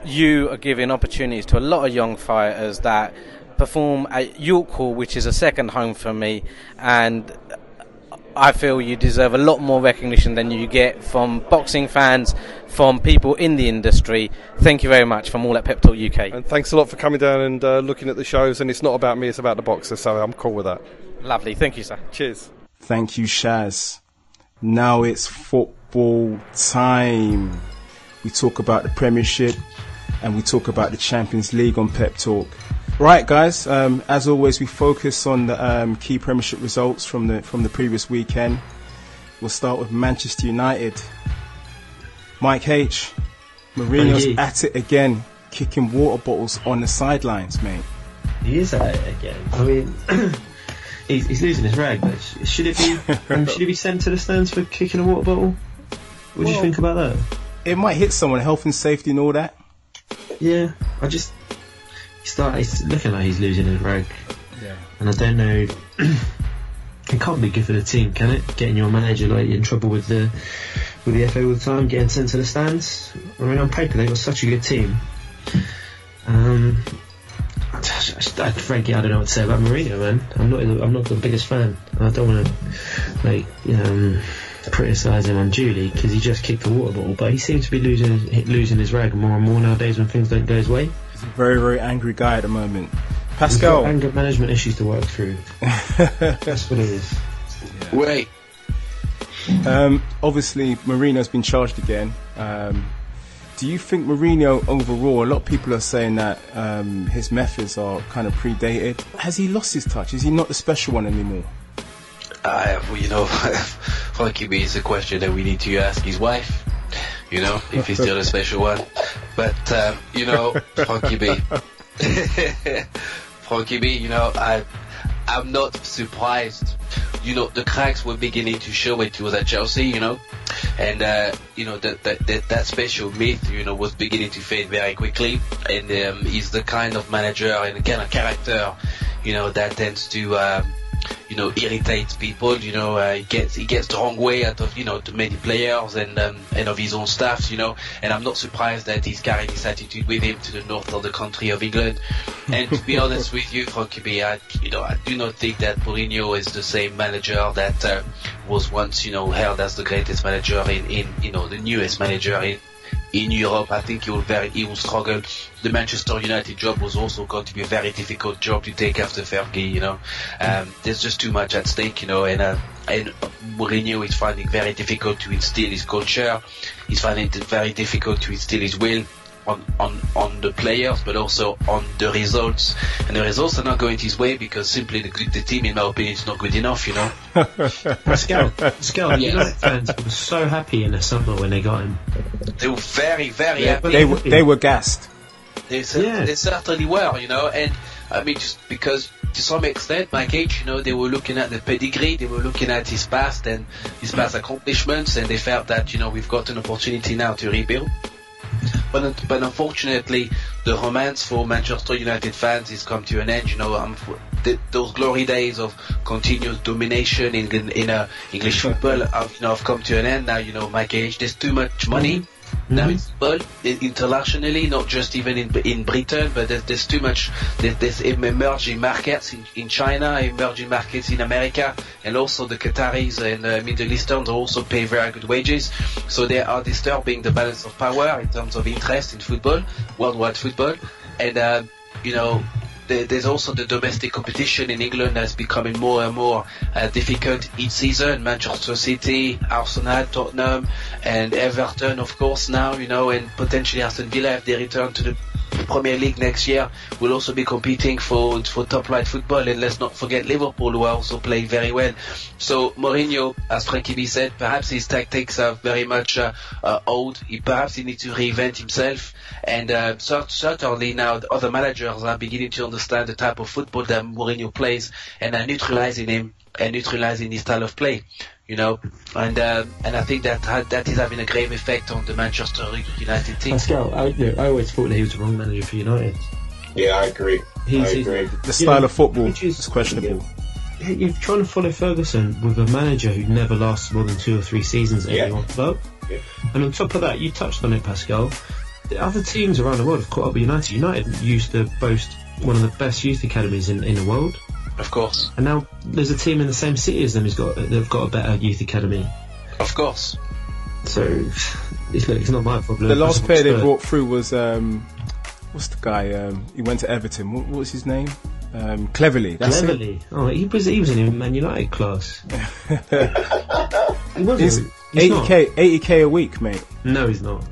you are giving opportunities to a lot of young fighters that perform at York Hall, which is a second home for me, and I feel you deserve a lot more recognition than you get from boxing fans, from people in the industry. Thank you very much from all at Pep Talk UK. And thanks a lot for coming down and looking at the shows. And it's not about me, it's about the boxer, so I'm cool with that. Lovely. Thank you, sir. Cheers. Thank you, Shaz. Now it's football time. We talk about the Premiership and we talk about the Champions League on Pep Talk. Right, guys, as always, we focus on the key Premiership results from the previous weekend. We'll start with Manchester United. Mike H. Mourinho's at it again, kicking water bottles on the sidelines, mate. He is at it again. I mean, he's losing his rag, but should it be sent to the stands for kicking a water bottle? What do you think about that? It might hit someone, health and safety and all that. Yeah, It's looking like he's losing his rag. Yeah. And I don't know. It can't be good for the team, can it? Getting your manager like in trouble with the FA all the time, getting sent to the stands. I mean, on paper they've got such a good team. Frankly, I don't know what to say about Mourinho, man. I'm not the biggest fan. I don't want to criticise him unduly because he just kicked a water bottle, but he seems to be losing his rag more and more nowadays when things don't go his way. He's a very, very angry guy at the moment. Pascal. He's got anger management issues to work through. That's what it is. Yeah. Wait. Obviously, Mourinho's been charged again. Do you think Mourinho overall, a lot of people are saying that his methods are kind of predated. Has he lost his touch? Is he not the special one anymore? Frankie B is a question that we need to ask his wife, if he's still a special one. But, Frankie B, I'm not surprised. the cracks were beginning to show when he was at Chelsea, and that special myth, was beginning to fade very quickly. And he's the kind of manager and the kind of character, that tends to irritates people. He gets the wrong way out of the many players and of his own staff. And I'm not surprised that he's carrying this attitude with him to the north of the country of England. And to be honest with you, Frankie, I do not think that Mourinho is the same manager that was once held as the greatest manager in the newest manager in Europe. I think he will struggle. The Manchester United job was also going to be a very difficult job to take after Fergie. There's just too much at stake, and Mourinho is finding it very difficult to instill his culture. He's finding it very difficult to instill his will on the players, but also on the results. And the results are not going his way because simply the team, in my opinion, is not good enough. Pascal, United fans were so happy in the summer when they got him. They were very, very happy. They were gassed. They certainly were, and I mean, just because to some extent, Mike H, they were looking at the pedigree, they were looking at his past and his past accomplishments, and they felt that, we've got an opportunity now to rebuild. But unfortunately, the romance for Manchester United fans has come to an end. Those glory days of continuous domination in English football have come to an end. Now, Mike H, there's too much money. Now it's football internationally, not just even in Britain, but there's too much. There's emerging markets in China, emerging markets in America, and also the Qataris and Middle Easterns also pay very good wages. So they are disturbing the balance of power in terms of interest in football, worldwide football, and there's also the domestic competition in England that's becoming more and more difficult each season. Manchester City, Arsenal, Tottenham, and Everton, of course, now, and potentially Aston Villa, if they return to the Premier League next year, will also be competing for top-flight football. And let's not forget Liverpool, who are also playing very well. So Mourinho, as Frankie B said, perhaps his tactics are very much old. Perhaps he needs to reinvent himself. And certainly now the other managers are beginning to understand the type of football that Mourinho plays and are neutralizing him and neutralizing his style of play. And I think that is having a grave effect on the Manchester United team. Pascal, I always thought that he was the wrong manager for United. Yeah, I agree. The style of football is questionable. You're trying to follow Ferguson with a manager who never lasts more than 2 or 3 seasons at any one club. Yeah. And on top of that, you touched on it, Pascal. The other teams around the world have caught up with United. United used to boast one of the best youth academies in the world. Of course. And now there's a team in the same city as them they've got a better youth academy. Of course. So it's not my problem. The last player they brought through was what's the guy? He went to Everton. What was his name? Cleverly. That's Cleverly. It. Oh, he was in Man United class. He wasn't. 80k a week, mate. No, he's not.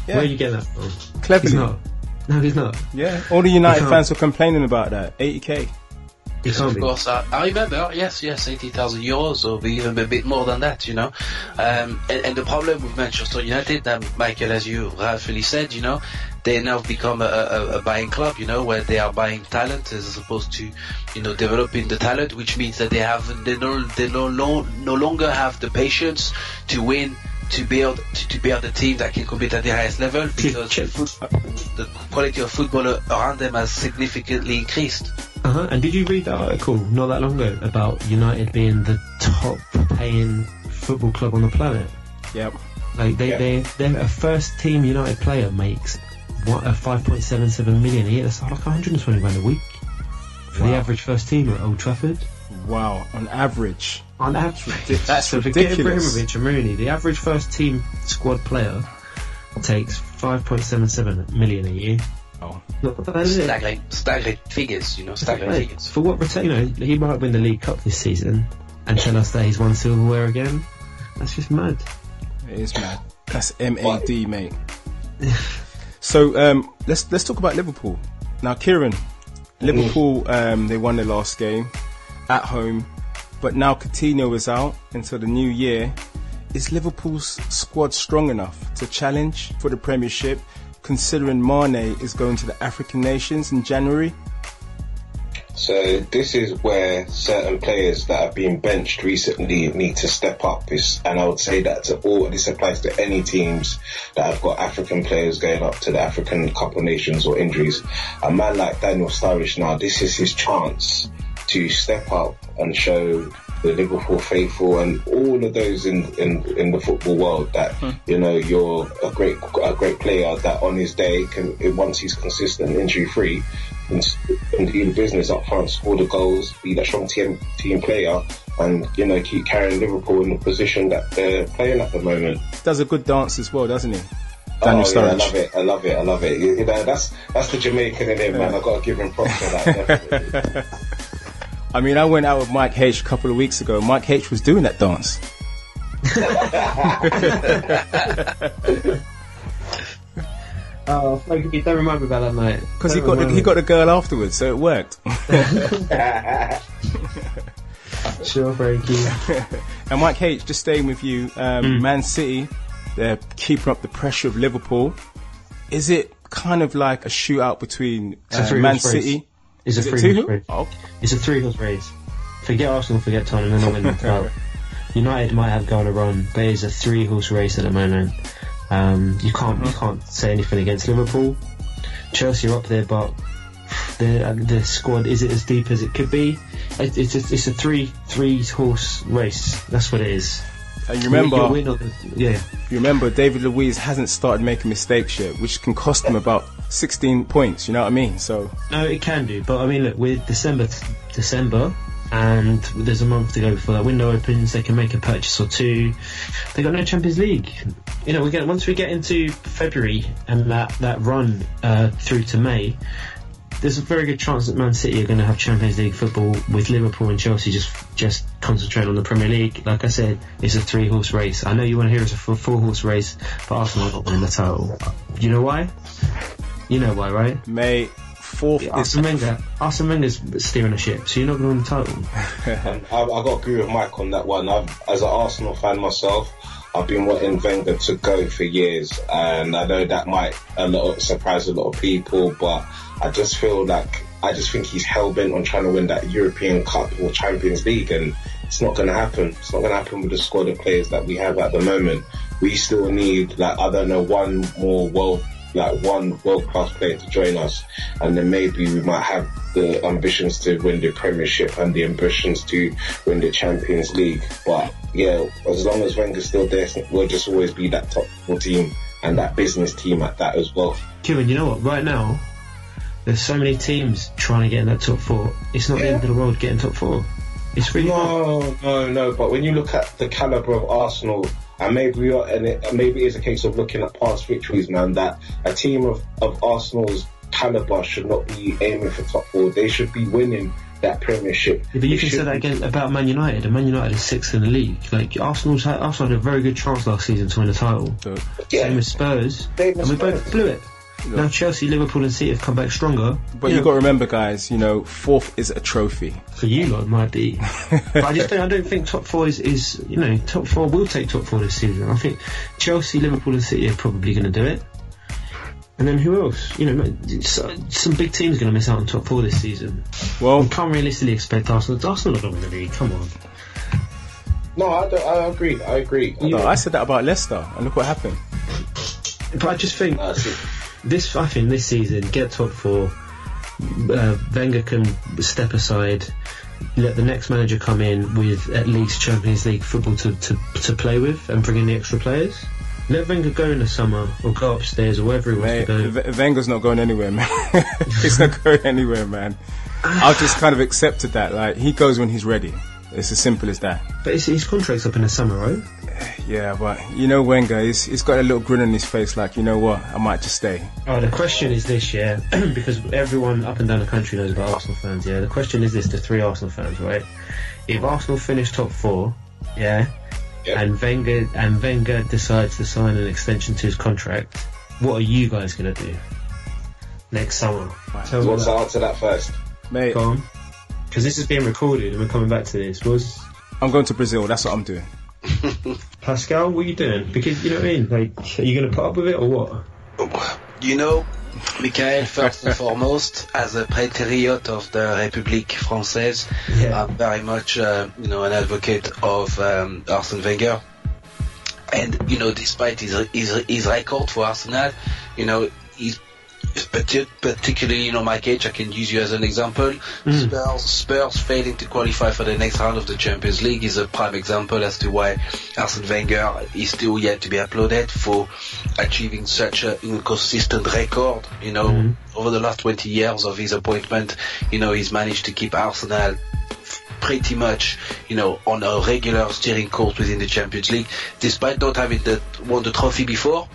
Yeah. Where are you getting that from? Cleverly. He's not. No, he's not. Yeah, all the United fans were complaining about that. 80k. Yes, of course. I remember. Yes, 80,000 euros, or even a bit more than that. And the problem with Manchester United, Michael, as you rightfully said, they now become a buying club. Where they are buying talent as opposed to, developing the talent, which means that they no longer have the patience to win. To build a team that can compete at the highest level, because the quality of football around them has significantly increased. And did you read that article not that long ago about United being the top paying football club on the planet? Yep. Like they're a first team United player makes a 5.77 million a year. That's like 120 grand a week for the average first teamer at Old Trafford. Wow, on average. That's so ridiculous. Forget Ibrahimovic and Rooney. The average first team squad player takes 5.77 million a year. Oh, staggering figures, staggering figures. For what return? He might win the League Cup this season and tell us that he's won silverware again. That's just mad. It is mad. That's MAD, mate. So let's talk about Liverpool now, Kieran. Liverpool, they won their last game at home, but now Coutinho is out until the new year. Is Liverpool's squad strong enough to challenge for the Premiership, considering Mane is going to the African nations in January? So this is where certain players that have been benched recently need to step up. And I would say that this applies to any teams that have got African players going up to the African Cup of Nations or injuries. A man like Daniel Sturridge now, this is his chance to step up and show the Liverpool faithful and all of those in the football world that you're a great player that on his day once he's consistent and injury free and do the business up front, score the goals, be that strong team player, and keep carrying Liverpool in the position that they're playing at the moment. Does a good dance as well, doesn't he? Daniel Sturridge. I love it. That's the Jamaican in him, man. I got to give him props for that. Definitely. I mean, I went out with Mike H a couple of weeks ago. Mike H was doing that dance. Oh, don't remind me about that night. Because he got the girl afterwards, so it worked. Sure, Frankie. And Mike H, just staying with you, Man City, they're keeping up the pressure of Liverpool. Is it kind of like a shootout between Man City? It's a three-horse race. Oh. It's a three-horse race. Forget Arsenal, forget Tottenham, they're not winning the title. United might have gone a run, but it's a three-horse race at the moment. You can't say anything against Liverpool. Chelsea are up there, but the squad, is it as deep as it could be? It's a three-horse race. That's what it is. And you remember David Luiz hasn't started making mistakes yet, which can cost him about 16 points, you know what I mean? So no, it can do, but I mean, look, with December and there's a month to go before that window opens, they can make a purchase or two. They got no Champions League. Once we get into February and that run through to May, there's a very good chance that Man City are going to have Champions League football, with Liverpool and Chelsea just concentrate on the Premier League. Like I said, it's a three-horse race. I know you want to hear it's a four-horse race, but Arsenal are not winning the title. You know why? You know why, right? Mate, Arsene Wenger's steering a ship, so you're not going to win the title. I got to agree with Mike on that one. As an Arsenal fan myself, I've been wanting Wenger to go for years, and I know that might surprise a lot of people, but I just think he's hell-bent on trying to win that European Cup or Champions League, and it's not going to happen. It's not going to happen with the squad of players that we have at the moment. We still need, one world-class player to join us, and then maybe we might have the ambitions to win the Premiership and the ambitions to win the Champions League. But yeah, as long as Wenger's still there, we'll just always be that top 4 team and that business team at that as well. Kieran, you know what? Right now, there's so many teams trying to get in that top 4. It's not the end of the world getting top 4. It's really no. But when you look at the calibre of Arsenal, and maybe it is a case of looking at past victories, man, that a team of Arsenal's calibre should not be aiming for top 4. They should be winning that Premiership. Yeah, but you can say that again about Man United, and Man United is 6th in the league. Like, Arsenal had a very good chance last season to win the title. Same with Spurs, and we both blew it. Now Chelsea, Liverpool and City have come back stronger. But you've got to remember, guys, 4th is a trophy. For you lot, it might be. But I don't think top 4 is top 4 will take top 4 this season. I think Chelsea, Liverpool and City are probably going to do it. And then who else? Some big teams are going to miss out on top 4 this season. Well, we can't realistically expect Arsenal. Arsenal are going to win the league. Come on. No, I agree. No, I said that about Leicester, and look what happened. But I just think this season, get top 4. Wenger can step aside, let the next manager come in with at least Champions League football to play with, and bring in the extra players. Let Wenger go in the summer, or go upstairs, or wherever he wants to go. Wenger's not going anywhere, man. He's not going anywhere, man. I've just kind of accepted that. Like, he goes when he's ready. It's as simple as that. But his contract's up in the summer, right? Yeah, but Wenger, he's got a little grin on his face, like, you know what, I might just stay. Oh, the question is this, yeah, because everyone up and down the country knows about Arsenal fans, yeah. The question is this to 3 Arsenal fans, right? If Arsenal finish top 4, yeah, and Wenger decides to sign an extension to his contract, what are you guys going to do next summer? So what's the answer to that first? Mate. Go on. Because this is being recorded and we're coming back to this. I'm going to Brazil, that's what I'm doing. Pascal, what are you doing? Because, you know what I mean? Like, are you going to put up with it or what? Michael, first and foremost, as a patriot of the République Française, I'm very much, an advocate of Arsene Wenger. And, despite his record for Arsenal, he's particularly, my case, I can use you as an example. Spurs failing to qualify for the next round of the Champions League is a prime example as to why Arsene Wenger is still yet to be applauded for achieving such a inconsistent record. Over the last 20 years of his appointment, he's managed to keep Arsenal pretty much, on a regular steering course within the Champions League, despite not having won the trophy before.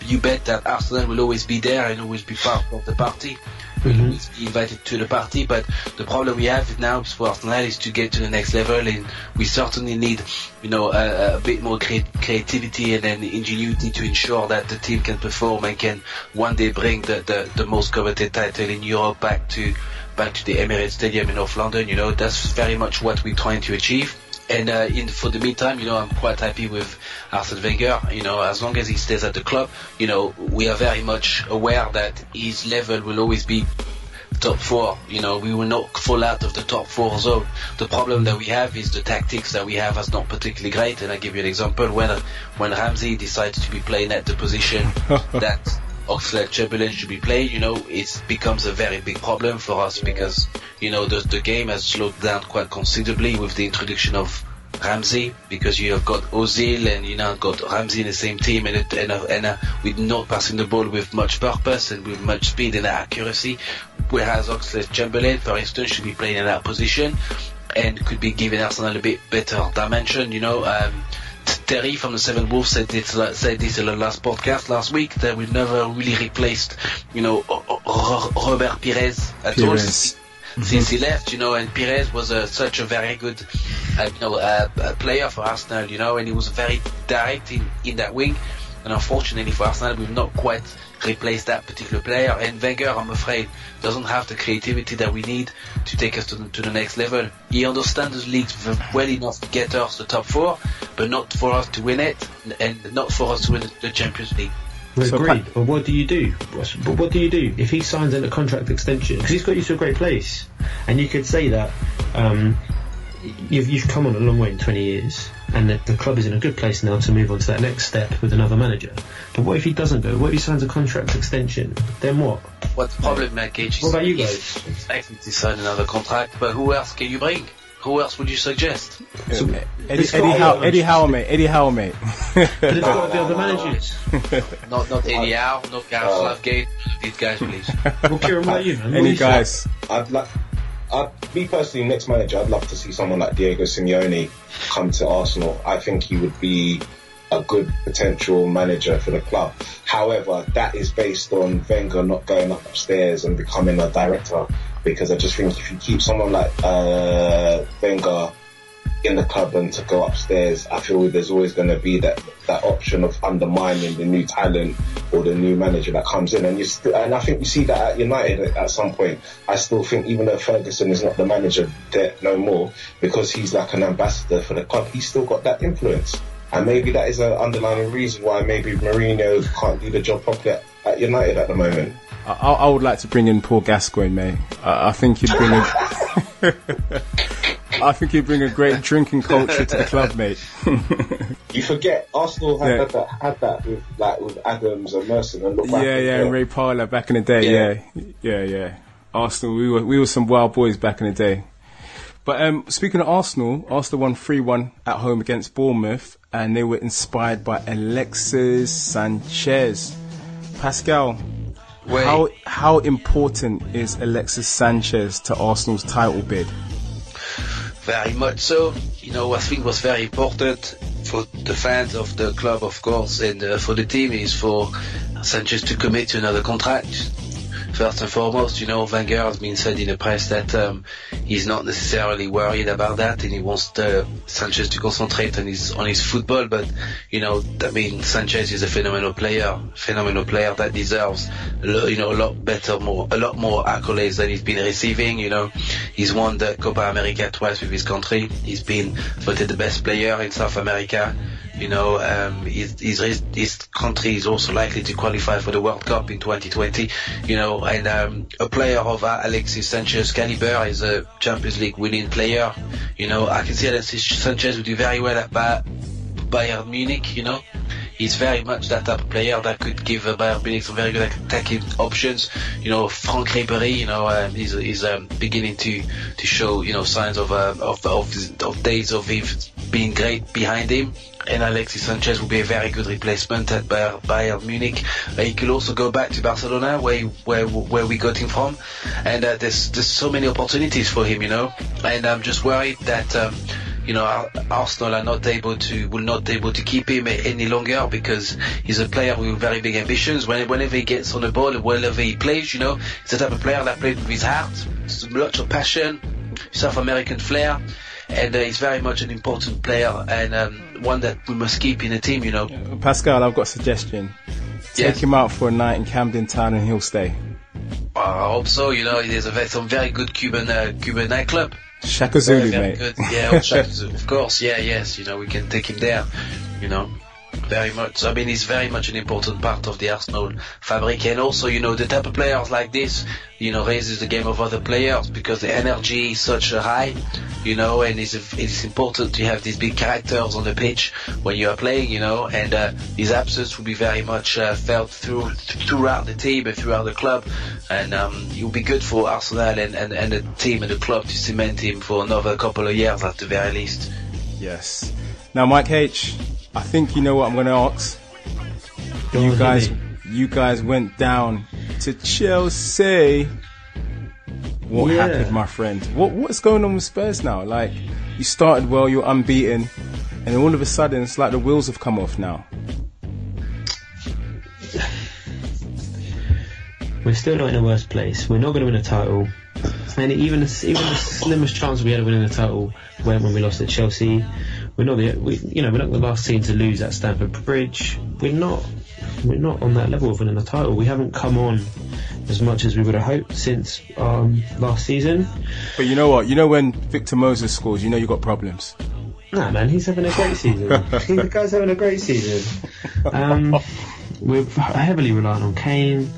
You bet that Arsenal will always be there and always be part of the party. Will always be invited to the party. But the problem we have now for Arsenal is to get to the next level, and we certainly need, a bit more creativity and then ingenuity to ensure that the team can perform and can one day bring the most coveted title in Europe back to the Emirates Stadium in North London. That's very much what we're trying to achieve. And for the meantime, I'm quite happy with Arsene Wenger. As long as he stays at the club, we are very much aware that his level will always be top 4. We will not fall out of the top 4 zone. The problem that we have is the tactics that we have is not particularly great. And I give you an example. When Ramsey decides to be playing at the position that Oxlade-Chamberlain should be playing, it becomes a very big problem for us because, the game has slowed down quite considerably with the introduction of Ramsey, because you have got Ozil and got Ramsey in the same team and with not passing the ball with much purpose and with much speed and accuracy, whereas Oxlade-Chamberlain, for instance, should be playing in that position and could be giving Arsenal a bit better dimension. Terry from the Seven Wolves said this in the last podcast last week, that we've never really replaced, Robert Pires at all since he left, and Pires was such a very good, player for Arsenal, and he was very direct in that wing. And unfortunately for Arsenal, we've not quite replaced that particular player. And Wenger, I'm afraid, doesn't have the creativity that we need to take us to the next level. He understands the league well enough to get us the top 4, but not for us to win it, and not for us to win the Champions League. Agreed, but what do you do? What do you do if he signs in a contract extension? Because he's got you to a great place, and you could say that you've come on a long way in 20 years, and the club is in a good place now to move on to that next step with another manager. But what if he doesn't go? What if he signs a contract extension? Then what? What's the problem, Gage? What about you guys? Expecting to sign another contract, but who else can you bring? Who else would you suggest? Eddie Howe, mate. But it's got to be other managers. Not Eddie Howe, not Gareth Southgate. These guys, please. Well, Kieran, what about you, man? Any guys? Me personally, next manager, I'd love to see someone like Diego Simeone come to Arsenal. I think he would be a good potential manager for the club. However, that is based on Wenger not going upstairs and becoming a director, because I just think if you keep someone like Wenger in the club and to go upstairs, I feel there's always going to be that option of undermining the new talent or the new manager that comes in, and I think you see that at United at some point. I still think, even though Ferguson is not the manager there no more, because he's like an ambassador for the club, he's still got that influence, and maybe that is an underlying reason why maybe Mourinho can't do the job properly at United at the moment. I would like to bring in Paul Gascoigne, mate. I think he'd bring a great drinking culture to the club, mate. You forget Arsenal had that with Adams and Merson and look back. And Ray Parlour back in the day. Yeah. Arsenal, we were some wild boys back in the day. But speaking of Arsenal won 3-1 at home against Bournemouth, and they were inspired by Alexis Sanchez. Pascal, how important is Alexis Sanchez to Arsenal's title bid? Very much so. I think what's very important for the fans of the club, of course, and for the team is for Sanchez to commit to another contract. First and foremost, Wenger has been said in the press that he's not necessarily worried about that, and he wants Sanchez to concentrate on his football. But I mean, Sanchez is a phenomenal player that deserves a lot more accolades than he's been receiving. He's won the Copa America twice with his country. He's been voted the best player in South America. His country is also likely to qualify for the World Cup in 2020. And a player of Alexis Sanchez caliber is a Champions League winning player. I can see Alexis Sanchez will do very well at Bayern Munich. He's very much that type of player that could give Bayern Munich some very good attacking options. Franck Ribéry, he's beginning to show signs of days of him being great behind him. And Alexis Sanchez will be a very good replacement at Bayern Munich. He could also go back to Barcelona, where we got him from. And there's so many opportunities for him, And I'm just worried that Arsenal will not able to keep him any longer, because he's a player with very big ambitions. Whenever he gets on the ball, whenever he plays, he's the type of player that plays with his heart, lots of passion, South American flair. And he's very much an important player, and one that we must keep in the team, Pascal, I've got a suggestion. Take him out for a night in Camden Town and he'll stay. I hope so. There's some very good Cuban nightclub. Shaka Zulu, mate. Good. Yeah, Shaka Zulu, of course. Yeah, yes. We can take him there. Very much. I mean, he's very much an important part of the Arsenal fabric, and also, the type of players like this, raises the game of other players, because the energy is such a high, and it's important to have these big characters on the pitch when you are playing, and his absence will be very much felt throughout the team and throughout the club, and it will be good for Arsenal and the team and the club to cement him for another couple of years at the very least. Yes. Now, Mike H, I think you know what I'm going to ask. You guys went down to Chelsea. What happened, my friend? What's going on with Spurs now? Like, you started well, you're unbeaten, and all of a sudden it's like the wheels have come off now. We're still not in the worst place. We're not going to win a title. And even the slimmest chance we had of winning a title went when we lost at Chelsea. We're not the last team to lose at Stamford Bridge. We're not on that level of winning a title. We haven't come on as much as we would have hoped since last season. But you know what? When Victor Moses scores, you've got problems. Nah, man, he's having a great season. The guy's having a great season. We're heavily reliant on Kane.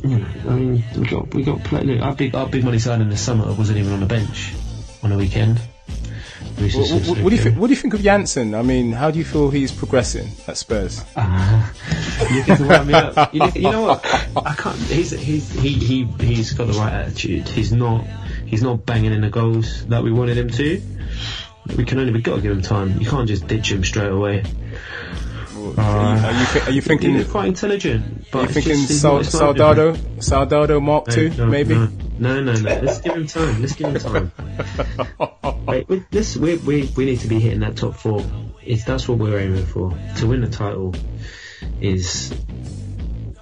We got play. Look, our big money signing this summer wasn't even on the bench on the weekend. What do you think of Janssen? I mean, how do you feel he's progressing at Spurs? You can wind me up. You know what? I can't. He's got the right attitude. He's not banging in the goals like we wanted him to. We've got to give him time. You can't just ditch him straight away. Are you thinking? He's quite intelligent. But are you thinking Soldado Mark II, maybe? No. Let's give him time. Wait, we need to be hitting that top four. That's what we're aiming for. To win the title is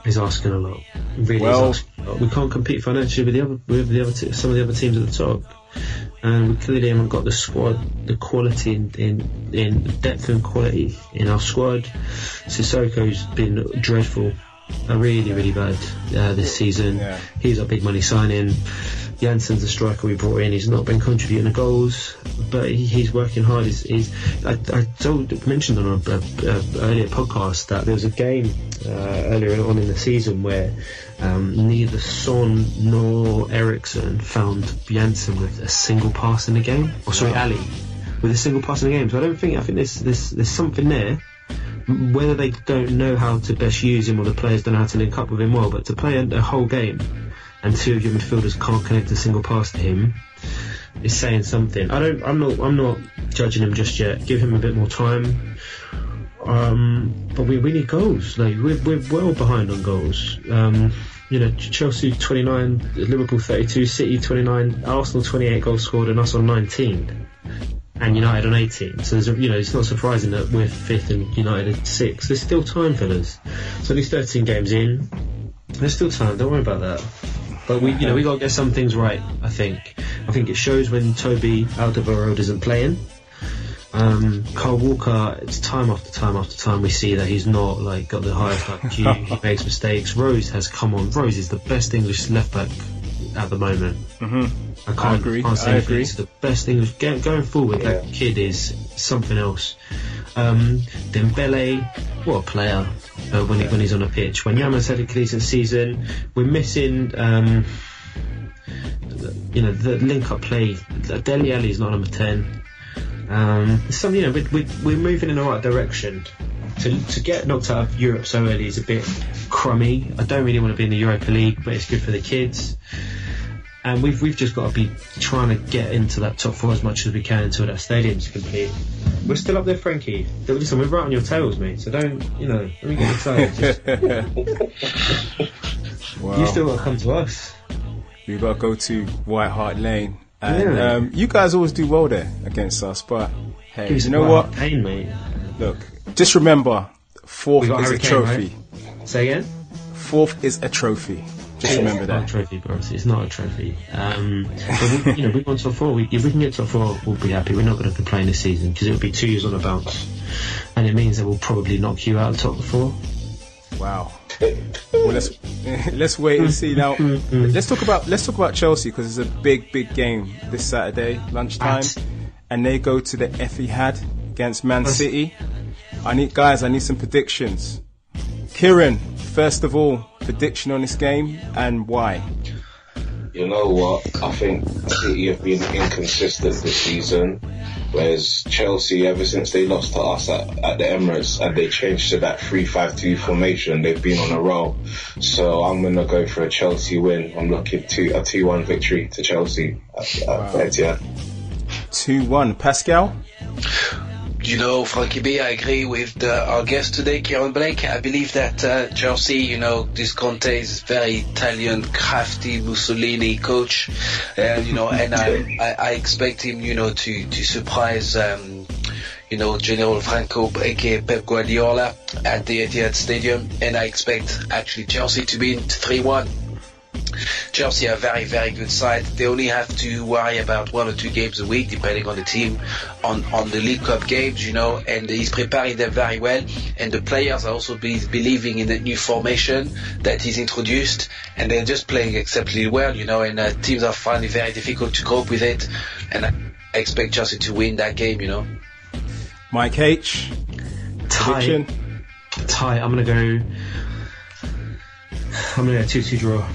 asking a lot. Really is asking a lot. We can't compete financially with some of the other teams at the top. And we clearly haven't got the squad, the quality in depth and quality in our squad. Sissoko's been dreadful, really, really bad this season. Yeah. He's our big money signing. Janssen's the striker we brought in. He's not been contributing the goals, but he's working hard. I mentioned on an earlier podcast that there was a game earlier on in the season where neither Son nor Eriksson found Janssen with a single pass in the game. Ali with a single pass in the game. So I think there's something there. Whether they don't know how to best use him or the players don't know how to link up with him well, but to play a whole game and two of your midfielders can't connect a single pass to him is saying something. I'm not judging him just yet. Give him a bit more time. But we need goals. Like we're well behind on goals. Chelsea 29, Liverpool 32, City 29, Arsenal 28 goals scored, and us on 19, and United on 18. So it's not surprising that we're 5th and United at 6th. There's still time, fellas. So at least 13 games in. There's still time. Don't worry about that. But we got to get some things right. I think it shows when Toby Alderweireld isn't playing. Kyle Walker, it's time after time after time we see that he's not like got the highest IQ. He makes mistakes. Rose has come on. Rose is the best English left back at the moment. I can't say anything. He's the best English going forward. That kid is something else. Dembele, what a player when he's on a pitch. When Yama's had a decent season, we're missing the link-up play. Dele Alli is not number 10. We're moving in the right direction. To get knocked out of Europe so early is a bit crummy. I don't really want to be in the Europa League, but it's good for the kids. And we've just got to be trying to get into that top 4 as much as we can until that stadium's complete. We're still up there, Frankie. Listen, we're right on your tails, mate. So don't, let me get excited. Wow. You still got to come to us. We've got to go to White Hart Lane. And you guys always do well there against us, but hey, you know what? Pain, mate. Look, just remember, 4th is a trophy. Right? Say again? 4th is a trophy. Just remember that. It's not a trophy, bro. It's not a trophy. But we want top 4. If we can get top 4, we'll be happy. We're not going to complain this season because it'll be 2 years on a bounce, and it means that we'll probably knock you out of top 4. Wow. Well, let's wait and see now. Let's talk about Chelsea because it's a big game this Saturday lunchtime, and they go to the Etihad against Man City. I need some predictions. Kieran, first of all, prediction on this game and why? You know what? I think City have been inconsistent this season, whereas Chelsea, ever since they lost to us at the Emirates and they changed to that 3-5-2 formation, they've been on a roll. So I'm going to go for a Chelsea win. I'm looking to a 2-1 victory to Chelsea at Etihad. 2-1. Pascal? Frankie B, I agree with our guest today, Kieran Bleek. I believe that Chelsea, this Conte is very Italian, crafty Mussolini coach, and and I expect him, to surprise, General Franco, aka Pep Guardiola, at the Etihad Stadium, and I expect actually Chelsea to be in 3-1. Chelsea are a very, very good side. They only have to worry about 1 or 2 games a week, depending on the team, on the League Cup games, and he's preparing them very well. And the players are also believing in the new formation that he's introduced, and they're just playing exceptionally well, and teams are finding it very difficult to cope with it. And I expect Chelsea to win that game, Mike H. Tie. I'm going to go 2-2 draw.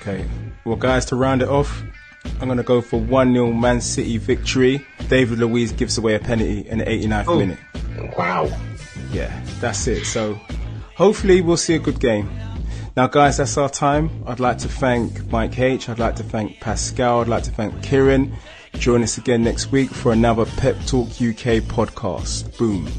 Okay, well guys, to round it off, I'm going to go for 1-0 Man City victory. David Luiz gives away a penalty in the 89th minute. Wow. Yeah, that's it. So hopefully we'll see a good game. Now guys, that's our time. I'd like to thank Mike H. I'd like to thank Pascal. I'd like to thank Kieran. Join us again next week for another Pep Talk UK podcast. Boom.